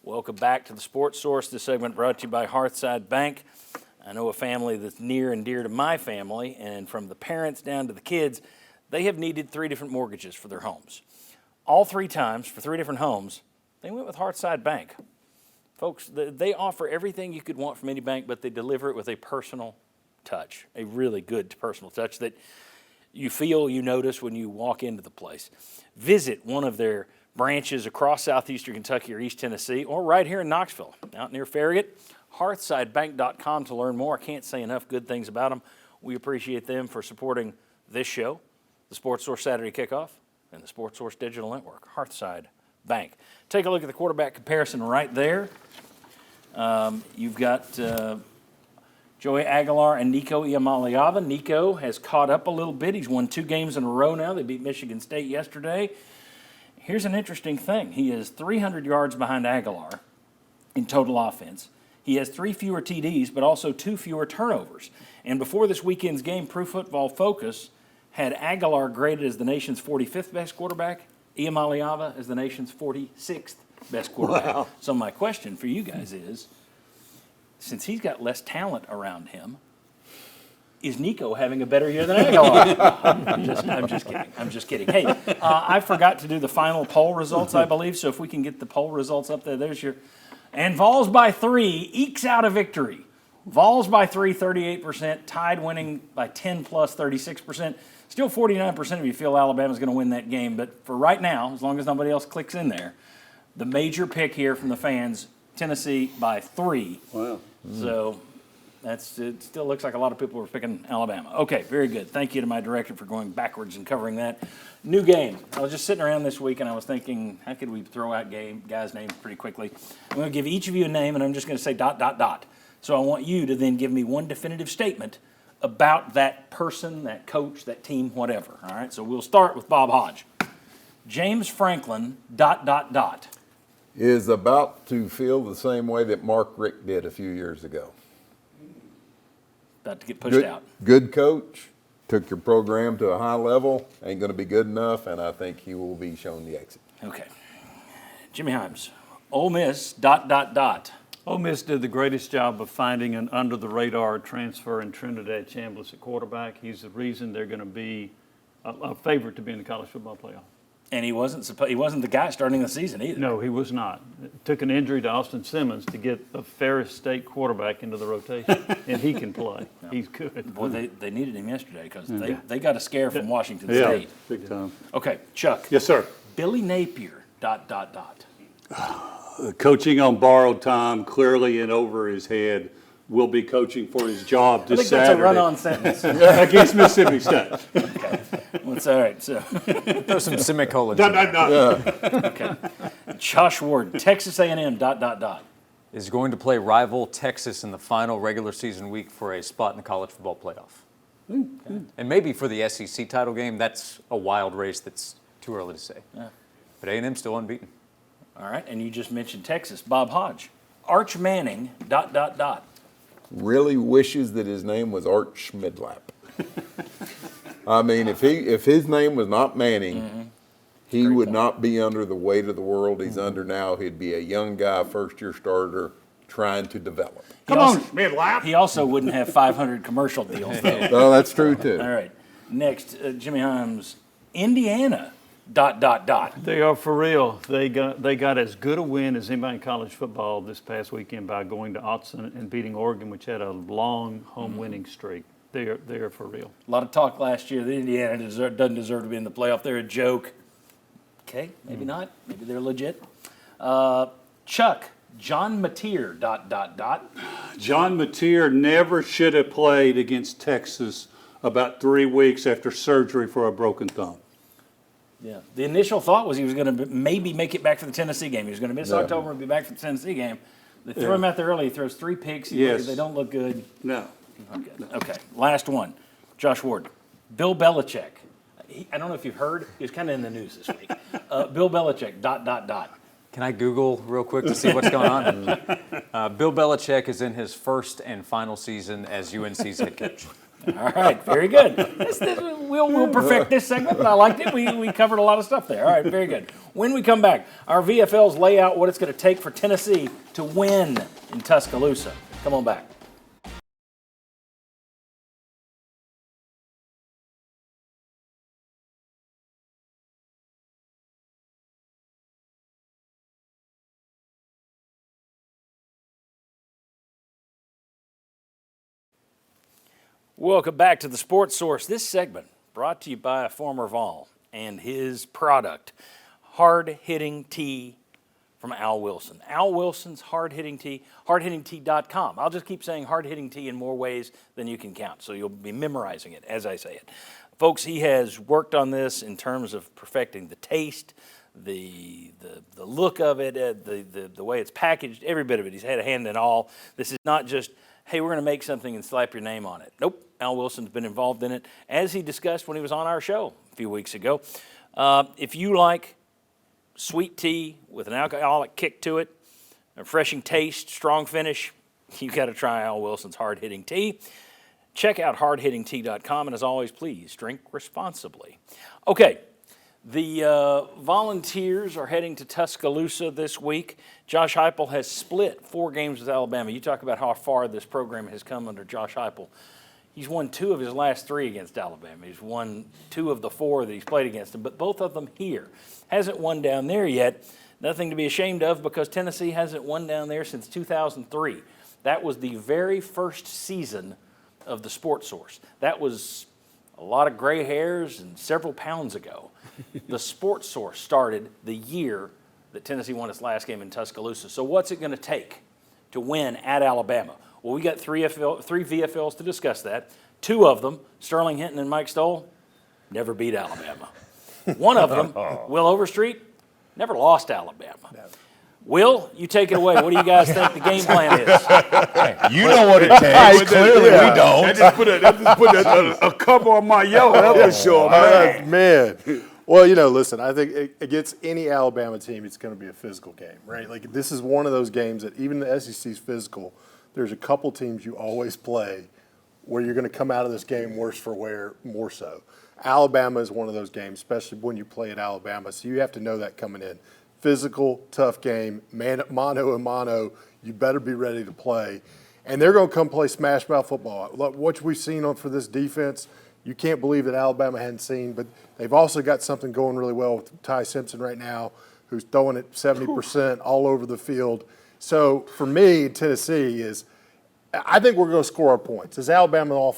Welcome back to the Sports Source. This segment brought to you by Hearthside Bank. I know a family that's near and dear to my family, and from the parents down to the kids, they have needed 3 different mortgages for their homes. All 3 times for 3 different homes, they went with Hearthside Bank. Folks, they offer everything you could want from any bank, but they deliver it with a personal touch, a really good personal touch that you feel, you notice when you walk into the place. Visit one of their branches across southeastern Kentucky or East Tennessee, or right here in Knoxville, out near Farragut. Hearthsidebank.com to learn more. I can't say enough good things about them. We appreciate them for supporting this show, the Sports Source Saturday Kickoff, and the Sports Source Digital Network, Hearthside Bank. Take a look at the quarterback comparison right there. You've got Joey Aguilar and Nico Iamaleava. Nico has caught up a little bit. He's won 2 games in a row now. They beat Michigan State yesterday. Here's an interesting thing. He is 300 yards behind Aguilar in total offense. He has 3 fewer TDs, but also 2 fewer turnovers. And before this weekend's game, Pro Football Focus had Aguilar graded as the nation's 45th best quarterback, Iamaleava as the nation's 46th best quarterback. Wow. So my question for you guys is, since he's got less talent around him, is Nico having a better year than Aguilar? I'm just kidding. Hey, I forgot to do the final poll results, I believe. So if we can get the poll results up there, there's your. And Vols by 3 ekes out a victory. Vols by 3, 38%. Tide winning by 10 plus 36%. Still 49% of you feel Alabama's going to win that game. But for right now, as long as nobody else clicks in there, the major pick here from the fans, Tennessee by 3. Wow. So it still looks like a lot of people are picking Alabama. Okay, very good. Thank you to my director for going backwards and covering that. New game. I was just sitting around this week and I was thinking, how could we throw out guys' names pretty quickly? I'm going to give each of you a name and I'm just going to say ... So I want you to then give me one definitive statement about that person, that coach, that team, whatever. All right, so we'll start with Bob Hodge. James Franklin ... is about to feel the same way that Mark Richt did a few years ago. About to get pushed out. Good coach, took your program to a high level, ain't going to be good enough, and I think he will be shown the exit. Okay. Jimmy Himes. Ole Miss ... Ole Miss did the greatest job of finding an under-the-radar transfer in Trinidad Chambliss at quarterback. He's the reason they're going to be a favorite to be in the college football playoff. And he wasn't the guy starting the season either. No, he was not. It took an injury to Austin Simmons to get a Ferris State quarterback into the rotation, and he can play. No. He's good. Boy, they needed him yesterday because they got a scare from Washington State. Big time. Okay, Chuck. Yes, sir. Billy Napier, ... Coaching on borrowed time, clearly in over his head. Will be coaching for his job this Saturday. I think that's a run-on sentence. Against Mississippi State. Okay. Well, it's all right. So throw some semicolons. Okay. Josh Ward, Texas A&M ... Is going to play rival Texas in the final regular season week for a spot in the college football playoff. Okay. And maybe for the SEC title game. That's a wild race that's too early to say. Yeah. But A&M still unbeaten. All right, and you just mentioned Texas. Bob Hodge, Arch Manning ... Really wishes that his name was Art Schmidlap. I mean, if his name was not Manning, he would not be under the weight of the world he's under now. He'd be a young guy, first-year starter, trying to develop. Come on, Schmidlap. He also wouldn't have 500 commercial deals, though. No, that's true, too. All right. Next, Jimmy Himes, Indiana ... They are for real. They got as good a win as anybody in college football this past weekend by going to Autzen and beating Oregon, which had a long home winning streak. They are for real. A lot of talk last year that Indiana doesn't deserve to be in the playoff. They're a joke. Okay, maybe not. Maybe they're legit. Chuck, John Mateer ... John Mateer never should have played against Texas about 3 weeks after surgery for a broken thumb. Yeah. The initial thought was he was going to maybe make it back for the Tennessee game. He was going to miss October and be back for the Tennessee game. They threw him out there early. He throws 3 picks. They don't look good. No. Okay. Last one. Josh Ward. Bill Belichick. I don't know if you've heard. He was kind of in the news this week. Bill Belichick ... Can I Google real quick to see what's going on? Bill Belichick is in his first and final season as UNC's head coach. All right, very good. We'll perfect this segment, but I liked it. We covered a lot of stuff there. All right, very good. When we come back, our VFLs lay out what it's going to take for Tennessee to win in Tuscaloosa. Come on back. Welcome back to the Sports Source. This segment brought to you by a former Vol and his product, hard-hitting tea from Al Wilson. Al Wilson's hard-hitting tea, hardhittingtea.com. I'll just keep saying hard-hitting tea in more ways than you can count, so you'll be memorizing it as I say it. Folks, he has worked on this in terms of perfecting the taste, the look of it, the way it's packaged, every bit of it. He's had a hand in all. This is not just, hey, we're going to make something and slap your name on it. Nope. Al Wilson's been involved in it, as he discussed when he was on our show a few weeks ago. If you like sweet tea with an alcoholic kick to it, a refreshing taste, strong finish, you got to try Al Wilson's hard-hitting tea. Check out hardhittingtea.com, and as always, please drink responsibly. Okay. The Volunteers are heading to Tuscaloosa this week. Josh Heupel has split 4 games with Alabama. You talk about how far this program has come under Josh Heupel. He's won 2 of his last 3 against Alabama. He's won 2 of the 4 that he's played against them, but both of them here. Hasn't won down there yet. Nothing to be ashamed of because Tennessee hasn't won down there since 2003. That was the very first season of the Sports Source. That was a lot of gray hairs and several pounds ago. The Sports Source started the year that Tennessee won its last game in Tuscaloosa. So what's it going to take to win at Alabama? Well, we got 3 VFLs to discuss that. 2 of them, Sterling Hinton and Mike Stoll, never beat Alabama. One of them, Will Overstreet, never lost Alabama. Never. Will, you take it away. What do you guys think the game plan is? You know what it takes. Clearly, we don't. That just put a cover on my yellow. That's for sure, Man. Well, listen, I think against any Alabama team, it's going to be a physical game, right? Like, this is one of those games that even the SEC's physical, there's a couple teams you always play where you're going to come out of this game worse for wear, more so. Alabama is one of those games, especially when you play at Alabama, so you have to know that coming in. Physical, tough game, mano a mano, you better be ready to play. And they're going to come play smash mouth football. Look, what we've seen for this defense, you can't believe that Alabama hadn't seen. But they've also got something going really well with Ty Simpson right now, who's throwing it 70% all over the field. So for me, Tennessee is – I think we're going to score our points. As Alabama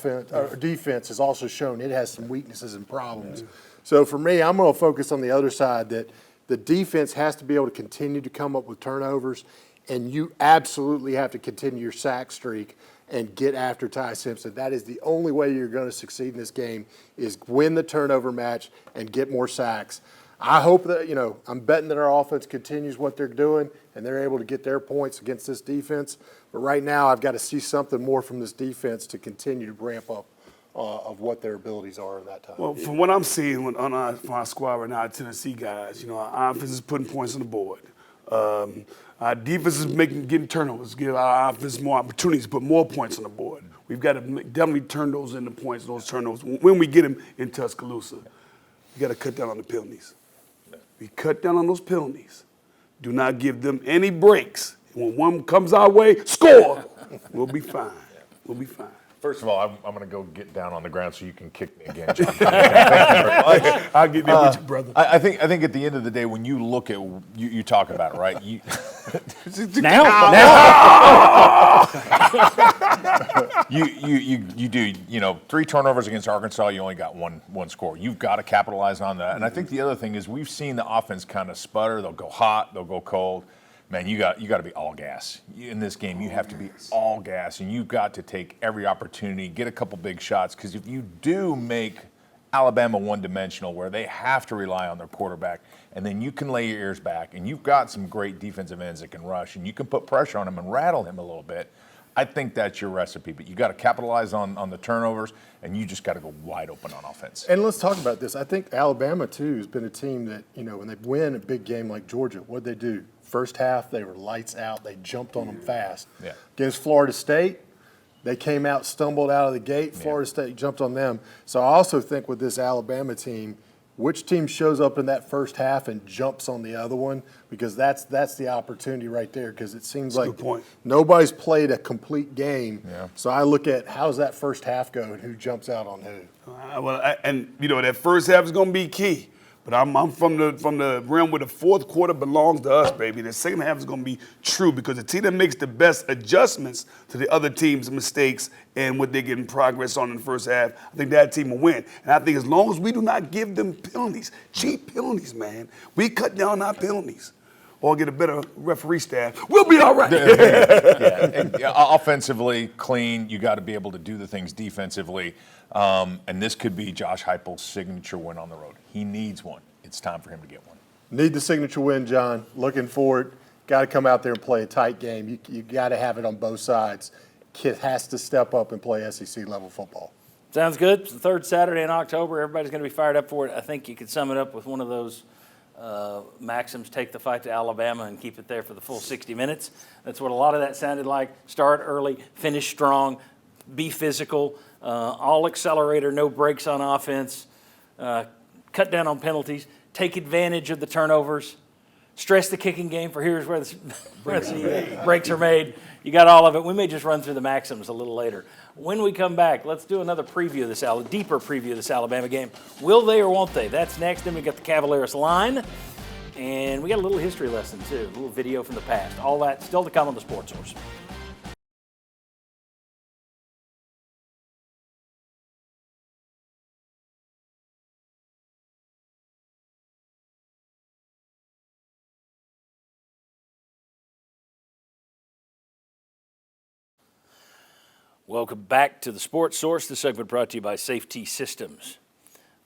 defense has also shown it has some weaknesses and problems. So for me, I'm going to focus on the other side, that the defense has to be able to continue to come up with turnovers, and you absolutely have to continue your sack streak and get after Ty Simpson. That is the only way you're going to succeed in this game, is win the turnover match and get more sacks. I hope that, I'm betting that our offense continues what they're doing and they're able to get their points against this defense. But right now, I've got to see something more from this defense to continue to ramp up of what their abilities are in that time. Well, from what I'm seeing on our squad right now, Tennessee guys, our offense is putting points on the board. Our defense is getting turnovers, give our offense more opportunities to put more points on the board. We've got to definitely turn those into points, those turnovers, when we get them in Tuscaloosa. We got to cut down on the penalties. We cut down on those penalties. Do not give them any breaks. When one comes our way, score. We'll be fine. We'll be fine. First of all, I'm going to go get down on the ground so you can kick me again, John. I'll get there with you, brother. I think at the end of the day, when you look at you talk about it, right? Now. You do 3 turnovers against Arkansas. You only got one score. You've got to capitalize on that. And I think the other thing is we've seen the offense kind of sputter. They'll go hot. They'll go cold. Man, you got to be all gas. In this game, you have to be all gas, and you've got to take every opportunity, get a couple big shots, because if you do make Alabama one-dimensional where they have to rely on their quarterback, and then you can lay your ears back, and you've got some great defensive ends that can rush, and you can put pressure on him and rattle him a little bit, I think that's your recipe. But you got to capitalize on the turnovers, and you just got to go wide open on offense. And let's talk about this. I think Alabama, too, has been a team that, when they win a big game like Georgia, what'd they do? First half, they were lights out. They jumped on them fast. Yeah. Against Florida State, they came out, stumbled out of the gate. Florida State jumped on them. So I also think with this Alabama team, which team shows up in that first half and jumps on the other one? Because that's the opportunity right there, because it seems like nobody's played a complete game. Yeah. So I look at how's that first half go and who jumps out on who. That first half is going to be key. But I'm from the realm where the fourth quarter belongs to us, baby. The second half is going to be true, because the team that makes the best adjustments to the other team's mistakes and what they're getting progress on in the first half, I think that team will win. And I think as long as we do not give them penalties, cheap penalties, man, we cut down our penalties or get a better referee staff, we'll be all right. Offensively, clean. You got to be able to do the things defensively. And this could be Josh Heupel's signature win on the road. He needs one. It's time for him to get one. Need the signature win, John. Looking forward. Got to come out there and play a tight game. You got to have it on both sides. Kid has to step up and play SEC level football. Sounds good. It's the third Saturday in October. Everybody's going to be fired up for it. I think you could sum it up with one of those maxims: take the fight to Alabama and keep it there for the full 60 minutes. That's what a lot of that sounded like. Start early, finish strong, be physical, all accelerator, no brakes on offense, cut down on penalties, take advantage of the turnovers, stress the kicking game for here's where the breaks are made. You got all of it. We may just run through the maxims a little later. When we come back, let's do another preview of this, deeper preview of this Alabama game. Will they or won't they? That's next. Then we got the Cavalaris Line. And we got a little history lesson, too, a little video from the past. All that still to come on the Sports Source. Welcome back to the Sports Source. This segment brought to you by Safety Systems.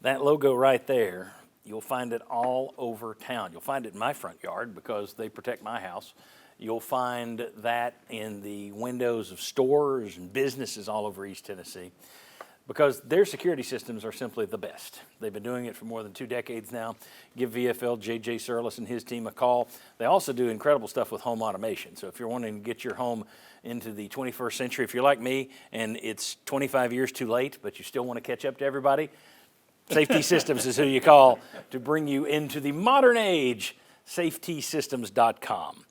That logo right there, you'll find it all over town. You'll find it in my front yard because they protect my house. You'll find that in the windows of stores and businesses all over East Tennessee because their security systems are simply the best. They've been doing it for more than 2 decades now. Give VFL J.J. Surlis and his team a call. They also do incredible stuff with home automation. So if you're wanting to get your home into the 21st century, if you're like me and it's 25 years too late, but you still want to catch up to everybody, Safety Systems is who you call to bring you into the modern age, safetysystems.com.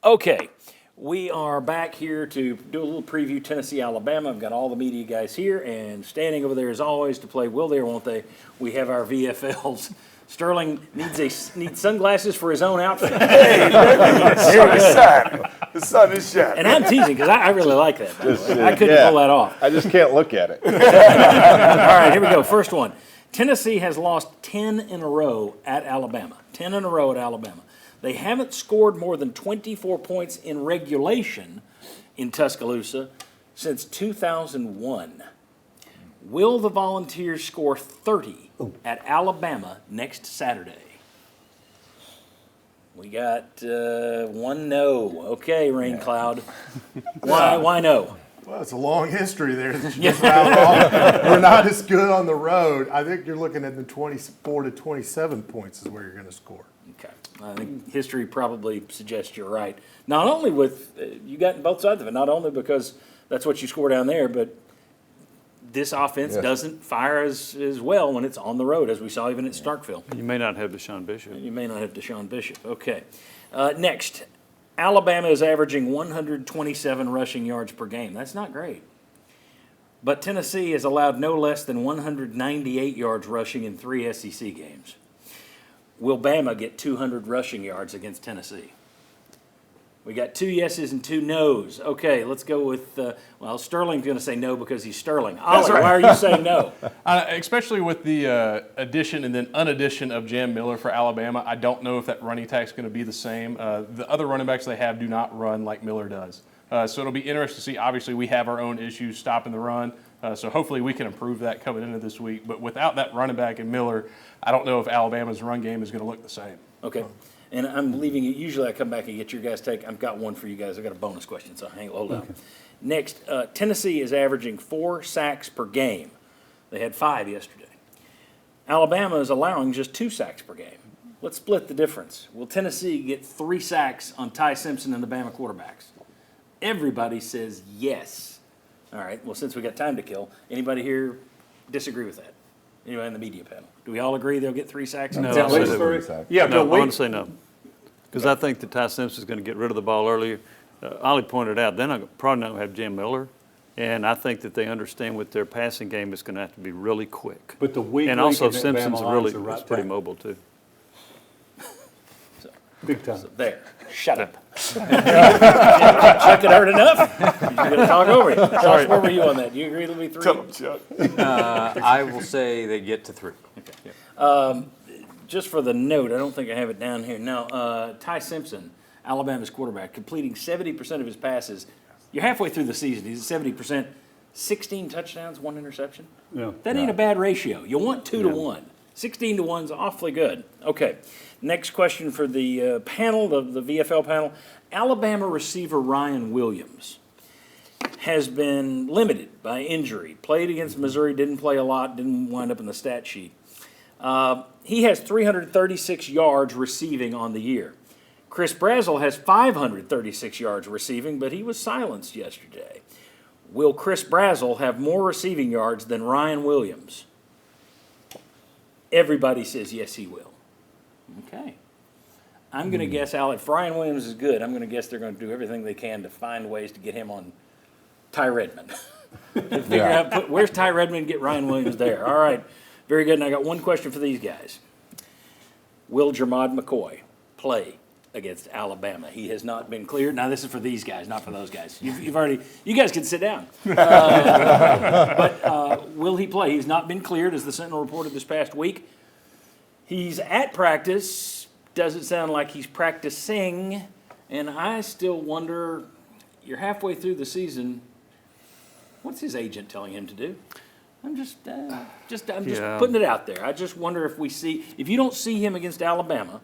Okay, We are back here to do a little preview Tennessee, Alabama. I've got all the media guys here, and standing over there as always to play Will They or Won't They, we have our VFLs. Sterling needs sunglasses for his own outfit. Hey, the sun is shining. And I'm teasing because I really like that, by the way. I couldn't pull that off. I just can't look at it. All right, here we go. First one. Tennessee has lost 10 in a row at Alabama. 10 in a row at Alabama. They haven't scored more than 24 points in regulation in Tuscaloosa since 2001. Will the Volunteers score 30 at Alabama next Saturday? We got one no. Okay, Rain Cloud. Why no? Well, it's a long history there that you just rattled off. We're not as good on the road. I think you're looking at the 24 to 27 points is where you're going to score. Okay. I think history probably suggests you're right. Not only with, you got both sides of it, not only because that's what you score down there, but this offense doesn't fire as well when it's on the road, as we saw even at Starkville. You may not have DeSean Bishop. You may not have DeSean Bishop. Okay. Next, Alabama is averaging 127 rushing yards per game. That's not great. But Tennessee has allowed no less than 198 yards rushing in 3 SEC games. Will Bama get 200 rushing yards against Tennessee? We got 2 yeses and 2 nos. Okay, let's go with, Sterling's going to say no because he's Sterling. Ollie, why are you saying no? Especially with the addition and then unaddition of Jam Miller for Alabama, I don't know if that running attack's going to be the same. The other running backs they have do not run like Miller does. So it'll be interesting to see. Obviously, we have our own issues stopping the run. So hopefully we can improve that coming into this week. But without that running back and Miller, I don't know if Alabama's run game is going to look the same. Okay. And I'm leaving it. Usually I come back and get your guys' take. I've got one for you guys. I've got a bonus question, so hold on. Next, Tennessee is averaging 4 sacks per game. They had 5 yesterday. Alabama is allowing just 2 sacks per game. Let's split the difference. Will Tennessee get 3 sacks on Ty Simpson and the Bama quarterbacks? Everybody says yes. All right, well, since we got time to kill, anybody here disagree with that? Anybody in the media panel? Do we all agree they'll get 3 sacks? No, Sounds I like- say Yeah, no, but I want to say no. Because I think that Ty Simpson's going to get rid of the ball earlier. Ollie pointed out, they're probably not going to have Jam Miller. And I think that they understand with their passing game, it's going to have to be really quick. But the weak and link also in that Simpson's Bama line's the right is pretty tackle. mobile too. Big time. There. Shut up. Chuck, it hurt enough? You're going to talk over it. Josh, where were you on that? Do you agree it'll be 3? Tell him, Chuck. I will say they get to 3. Okay. Just for the note, I don't think I have it down here. No, Ty Simpson, Alabama's quarterback, completing 70% of his passes. You're halfway through the season. He's at 70%. 16 touchdowns, 1 interception. Yeah. That ain't a bad ratio. You want 2 to 1. 16 to 1's awfully good. Okay. Next question for the panel, the VFL panel. Alabama receiver Ryan Williams has been limited by injury. Played against Missouri, didn't play a lot, didn't wind up in the stat sheet. He has 336 yards receiving on the year. Chris Brazzell has 536 yards receiving, but he was silenced yesterday. Will Chris Brazzell have more receiving yards than Ryan Williams? Everybody says yes, he will. Okay. I'm going to guess, Al, if Ryan Williams is good, I'm going to guess they're going to do everything they can to find ways to get him on Ty Redmond. Figure out, where's Ty Redmond, get Ryan Williams there. All right. Very good. And I got one question for these guys. Will Jermod McCoy play against Alabama? He has not been cleared. Now, this is for these guys, not for those guys. You've already, you guys can sit down. But will he play? He's not been cleared, as the Sentinel reported this past week. He's at practice. Doesn't sound like he's practicing. And I still wonder, you're halfway through the season, what's his agent telling him to do? I'm just putting it out there. I just wonder if you don't see him against Alabama,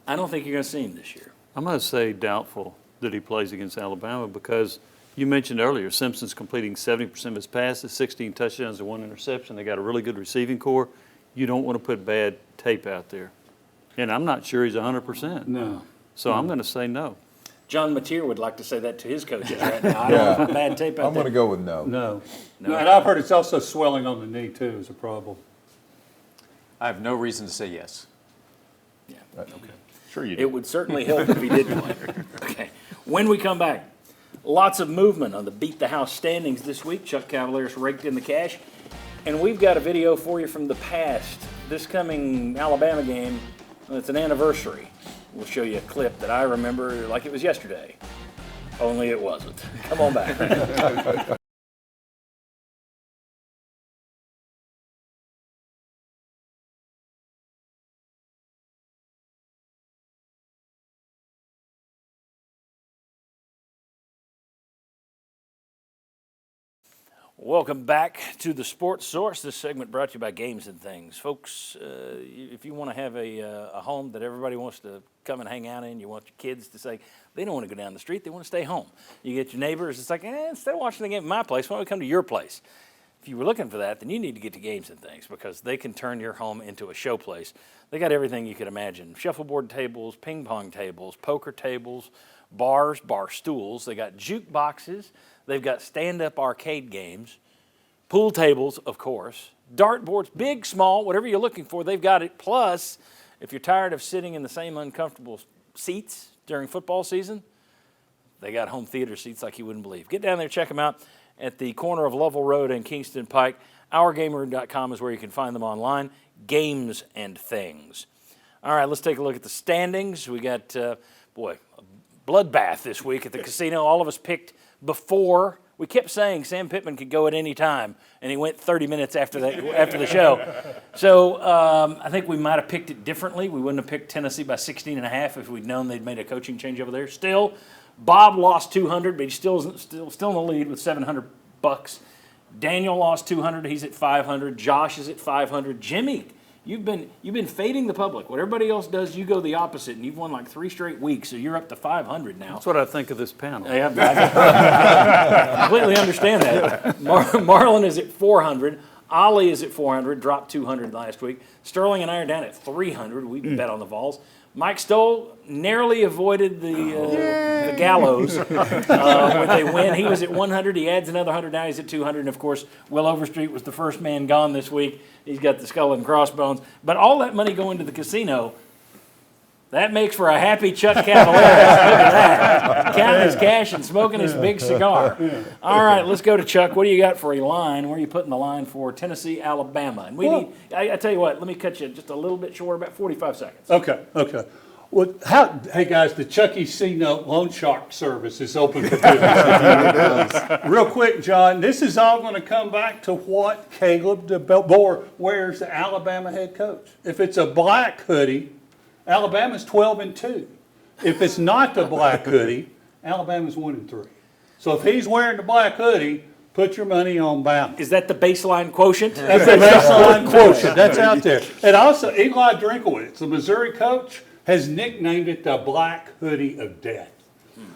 I don't think you're going to see him this year. I'm going to say doubtful that he plays against Alabama because you mentioned earlier Simpson's completing 70% of his passes, 16 touchdowns and 1 interception. They got a really good receiving core. You don't want to put bad tape out there. And I'm not sure he's 100%. No. So I'm going to say no. John Mateer would like to say that to his coaches right now. I don't want to put bad tape out I'm there. going to go with no. No. And I've heard it's also swelling on the knee, too, is a problem. I have no reason to say yes. Yeah. Okay. Sure you do. It would certainly help if he did play. Okay. When we come back, lots of movement on the Beat the House standings this week. Chuck Cavalaris raked in the cash. And we've got a video for you from the past. This coming Alabama game, it's an anniversary. We'll show you a clip that I remember like it was yesterday. Only it wasn't. Come on back. Welcome back to the Sports Source. This segment brought to you by Games and Things. Folks, if you want to have a home that everybody wants to come and hang out in, you want your kids to say, they don't want to go down the street, they want to stay home. You get your neighbors, it's like, instead of watching the game at my place, why don't we come to your place? If you were looking for that, then you need to get to Games and Things because they can turn your home into a show place. They got everything you could imagine. Shuffleboard tables, ping pong tables, poker tables, bars, bar stools. They got jukeboxes. They've got stand-up arcade games, pool tables, of course, dartboards, big, small, whatever you're looking for, they've got it. Plus, if you're tired of sitting in the same uncomfortable seats during football season, they got home theater seats like you wouldn't believe. Get down there, check them out at the corner of Lovell Road and Kingston Pike. OurGamer.com is where you can find them online. Games and Things. All right, let's take a look at the standings. We got, a bloodbath this week at the casino. All of us picked before. We kept saying Sam Pittman could go at any time, and he went 30 minutes after the show. So I think we might have picked it differently. We wouldn't have picked Tennessee by 16.5 if we'd known they'd made a coaching change over there. Still, Bob lost 200, but he's still in the lead with $700. Daniel lost 200. He's at 500. Josh is at 500. Jimmy, you've been fading the public. What everybody else does, you go the opposite, and you've won like 3 straight weeks, so you're up to 500 now. That's what I think of this panel. Yeah, I completely understand that. Marlon is at 400. Ollie is at 400, dropped 200 last week. Sterling and I are down at 300. We bet on the Vols. Mike Stoll narrowly avoided the gallows when they win. He was at 100. He adds another 100. Now he's at 200. And, of course, Will Overstreet was the first man gone this week. He's got the skull and crossbones. But all that money going to the casino, that makes for a happy Chuck Cavalaris. Look at that. Counting his cash and smoking his big cigar. All right, let's go to Chuck. What do you got for a line? Where are you putting the line for Tennessee, Alabama? And I tell you what, let me cut you just a little bit short, about 45 seconds. Okay. Well, hey guys, the Chuck E. C. Note Loan Shark service is open for business. Real quick, John, this is all going to come back to what Caleb DeBoer wears, the Alabama head coach. If it's a black hoodie, Alabama's 12-2. If it's not the black hoodie, Alabama's 1-3. So if he's wearing the black hoodie, put your money on Bama. Is that the baseline quotient? That's the baseline quotient. That's out there. And also, Eli Drinkowitz, the Missouri coach, has nicknamed it the Black Hoodie of Death.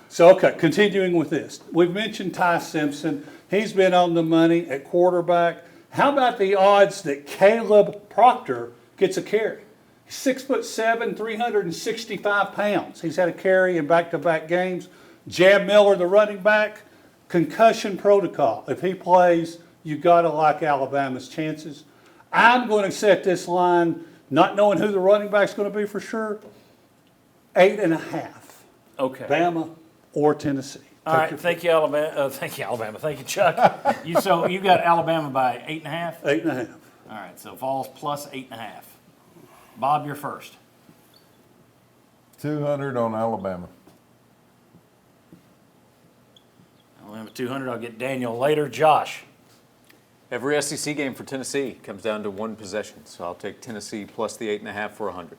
So, okay, continuing with this. We've mentioned Ty Simpson. He's been on the money at quarterback. How about the odds that Caleb Proctor gets a carry? 6'7", 365 pounds. He's had a carry in back-to-back games. Jab Miller, the running back, concussion protocol. If he plays, you got to like Alabama's chances. I'm going to set this line, not knowing who the running back's going to be for sure, 8.5. Okay. Bama or Tennessee. All right. Thank you, Alabama. Thank you, Alabama. Thank you, Chuck. So you got Alabama by 8.5? 8.5. All right. So Vols plus 8.5. Bob, you're first. 200 on Alabama. Alabama 200. I'll get Daniel later. Josh. Every SEC game for Tennessee comes down to one possession, so I'll take Tennessee plus the 8.5 for 100.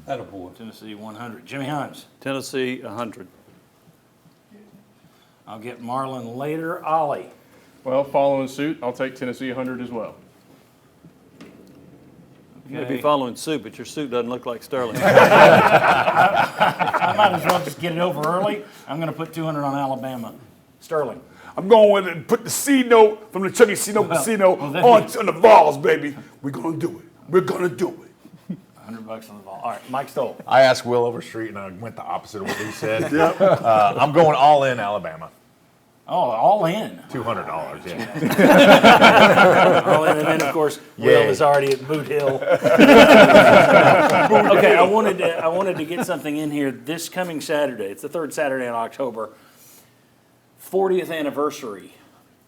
Attaboy. Tennessee 100. Jimmy Himes. Tennessee 100. I'll get Marlon later. Ollie. Well, following suit, I'll take Tennessee 100 as well. You may be following suit, but your suit doesn't look like Sterling. I might as well just get it over early. I'm going to put 200 on Alabama. Sterling. I'm going with it and put the C note from the Chuck E. C. Note Casino on the Vols, baby. We're going to do it. We're going to do it. $100 on the ball. All right, Mike Stoll. I asked Will Overstreet, and I went the opposite of what he said. I'm going all in Alabama. Oh, all in. $200, yeah. All in then, of course, Will is already at Boot Hill. Okay, I wanted to get something in here. This coming Saturday, it's the third Saturday in October, 40th anniversary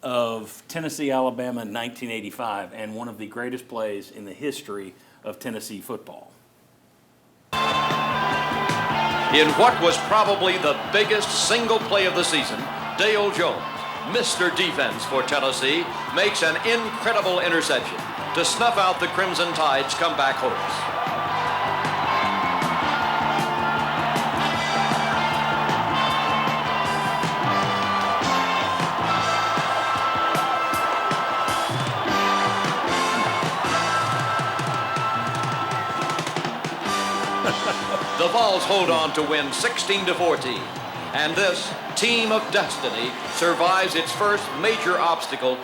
of Tennessee, Alabama in 1985, and one of the greatest plays in the history of Tennessee football. In what was probably the biggest single play of the season, Dale Jones, Mr. Defense for Tennessee, makes an incredible interception to snuff out the Crimson Tide's comeback hopes. The Vols hold on to win 16-14, and this team of destiny survives its first major obstacle.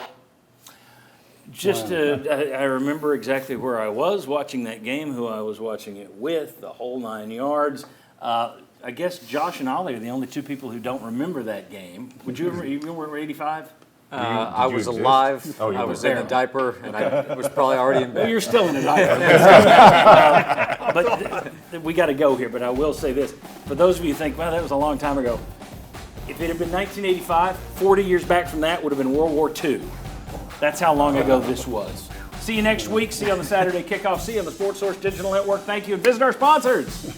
I remember exactly where I was watching that game, who I was watching it with, the whole 9 yards. I guess Josh and Ollie are the only two people who don't remember that game. Would you remember 85? I was alive. I was in a diaper, and I was probably already in bed. Well, you're still in a diaper. But we got to go here. But I will say this. For those of you who think, well, that was a long time ago. If it had been 1985, 40 years back from that would have been World War II. That's how long ago this was. See you next week. See you on the Saturday kickoff. See you on the Sports Source Digital Network. Thank you. And visit our sponsors.